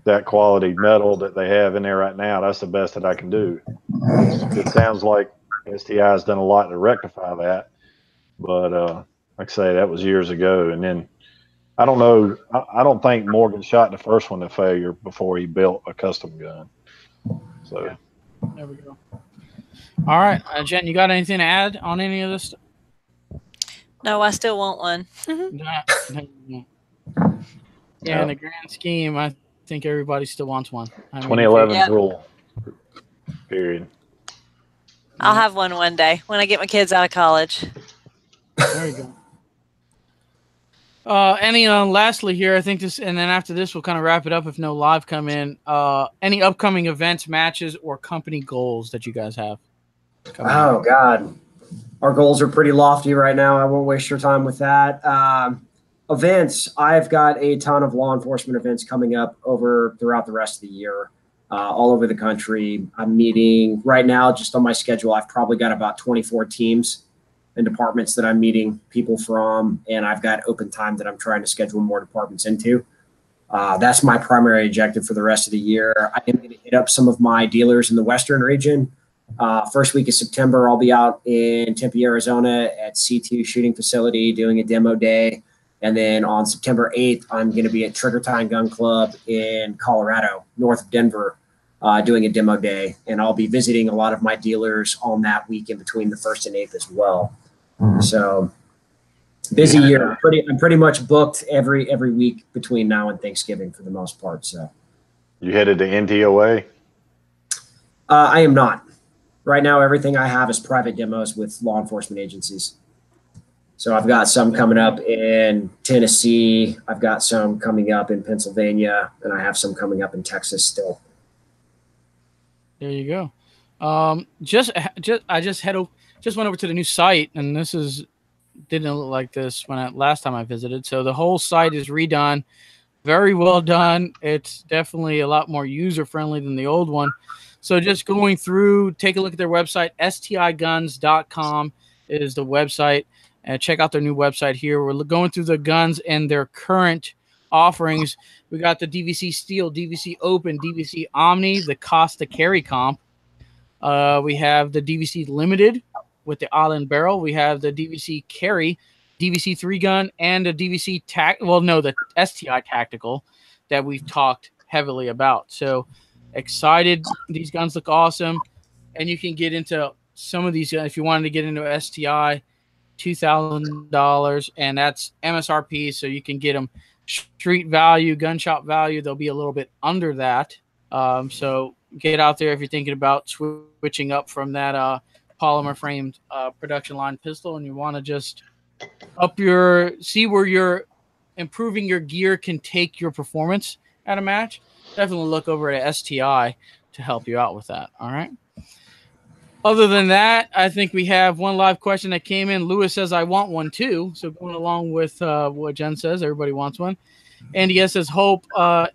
that quality metal that they have in there right now, that's the best that I can do. It sounds like STI has done a lot to rectify that, but like I say, that was years ago. And then I don't know, I don't think Morgan shot the first one to failure before he built a custom gun. So yeah. There we go. All right, Jen, you got anything to add on any of this? No, I still want one. Yeah, in the grand scheme, I think everybody still wants one. 2011 rule. Period. I'll have one day when I get my kids out of college. There you go. Lastly here, I think this, and then after this, we'll kind of wrap it up if no live come in. Any upcoming events, matches, or company goals that you guys have? Oh, God. Our goals are pretty lofty right now. I won't waste your time with that. Events, I've got a ton of law enforcement events coming up throughout the rest of the year, all over the country. I'm meeting right now, just on my schedule, I've probably got about 24 teams and departments that I'm meeting people from, and I've got open time that I'm trying to schedule more departments into. That's my primary objective for the rest of the year. I am going to hit up some of my dealers in the Western region. First week of September, I'll be out in Tempe, Arizona at C2 shooting facility doing a demo day. And then on September 8th, I'm going to be at Trigger Time Gun Club in Colorado, north of Denver, doing a demo day. And I'll be visiting a lot of my dealers on that week in between the 1st and 8th as well. So busy year. I'm pretty much booked every week between now and Thanksgiving for the most part. So you headed to NTOA? I am not. Right now, everything I have is private demos with law enforcement agencies. So I've got some coming up in Tennessee. I've got some coming up in Pennsylvania, and I have some coming up in Texas still. There you go. I just went over to the new site, and didn't look like this last time I visited. So the whole site is redone, very well done. It's definitely a lot more user friendly than the old one. So just going through, take a look at their website. STIguns.com is the website, and check out their new website here. We're going through the guns and their current offerings. We got the DVC Steel, DVC Open, DVC Omni, the Costa Carry Comp. We have the DVC Limited with the Island Barrel. We have the DVC Carry, DVC 3-gun, and the DVC the STI Tactical that we've talked heavily about. So excited. These guns look awesome. And you can get into some of these if you wanted to get into STI, $2,000, and that's MSRP. So you can get them street value, gun shop value. They'll be a little bit under that. So get out there if you're thinking about switching up from that polymer framed production line pistol, and you want to just see where you're improving your gear can take your performance at a match. Definitely look over at STI to help you out with that. All right. Other than that, I think we have one live question that came in. Lewis says, I want one too. So going along with what Jen says, everybody wants one. Andy S says,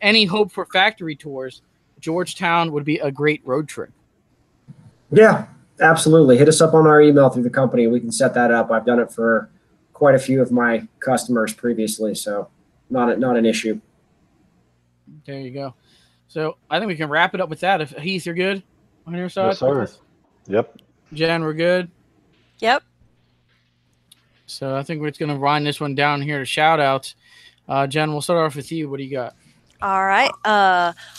any hope for factory tours? Georgetown would be a great road trip. Yeah, absolutely. Hit us up on our email through the company. We can set that up. I've done it for quite a few of my customers previously, so not an issue. There you go. So I think we can wrap it up with that. If Heath, you're good on your side? Yes, sir. Yep. Jen, we're good? Yep. So I think we're just going to wind this one down here to shout outs. Jen, we'll start off with you. What do you got? All right.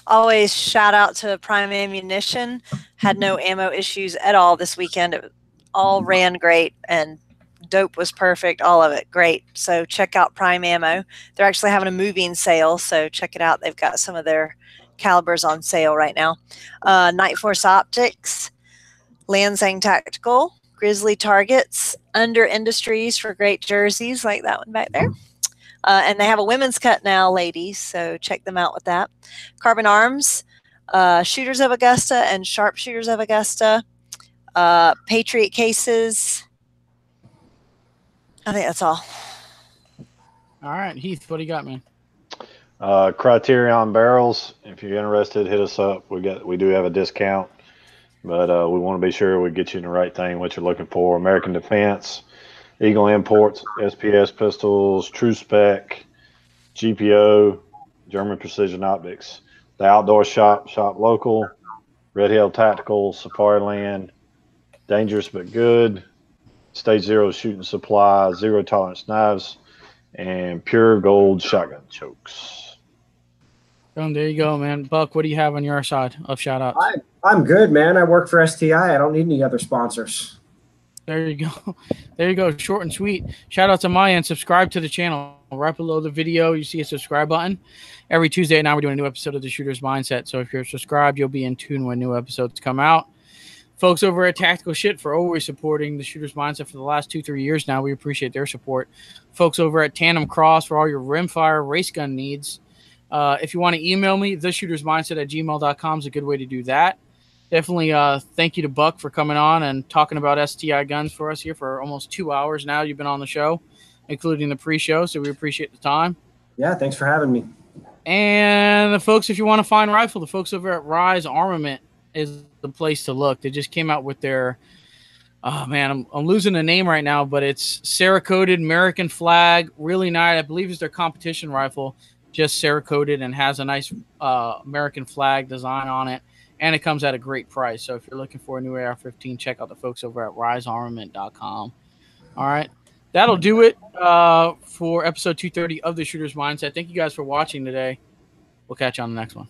Always shout out to Prime Ammunition. Had no ammo issues at all this weekend. It all ran great, and dope was perfect. All of it great. So check out Prime Ammo. They're actually having a moving sale, so check it out. They've got some of their calibers on sale right now. Night Force Optics, Lansing Tactical, Grizzly Targets, Under Industries for great jerseys like that one back there. And they have a women's cut now, ladies, so check them out with that. Carbon Arms, Shooters of Augusta and Sharpshooters of Augusta, Patriot Cases. I think that's all. All right, Heath, what do you got, man? Criterion barrels. If you're interested, hit us up. We do have a discount, but we want to be sure we get you in the right thing, what you're looking for. American Defense, Eagle Imports, SPS pistols, True Spec, GPO, German Precision Optics. The Outdoor Shop local, Red Hill Tactical, Safari Land, Dangerous But Good, Stage Zero Shooting Supply, Zero Tolerance Knives, and Pure Gold Shotgun Chokes. There you go, man. Buck, what do you have on your side of shout outs? I'm good, man. I work for STI. I don't need any other sponsors. There you go. There you go. Short and sweet. Shout out to my end. Subscribe to the channel. Right below the video, you see a subscribe button. Every Tuesday at 9, we're doing a new episode of The Shooter's Mindset. So if you're subscribed, you'll be in tune when new episodes come out. Folks over at Tactical Shit for always supporting The Shooter's Mindset for the last 2-3 years now. We appreciate their support. Folks over at Tandemkross for all your rimfire race gun needs. If you want to email me, theshootersmindset@gmail.com is a good way to do that. Definitely thank you to Buck for coming on and talking about STI guns for us here for almost 2 hours now. You've been on the show, including the pre-show, so we appreciate the time. Yeah, thanks for having me. And the folks, if you want to find rifle, the folks over at Rise Armament is the place to look. They just came out with their, oh man, I'm losing the name right now, but it's Cerakoted American flag, really nice. I believe it's their competition rifle, just Cerakoted and has a nice American flag design on it. And it comes at a great price. So if you're looking for a new AR-15, check out the folks over at risearmament.com. All right. That'll do it for episode 230 of The Shooter's Mindset. Thank you guys for watching today. We'll catch you on the next one.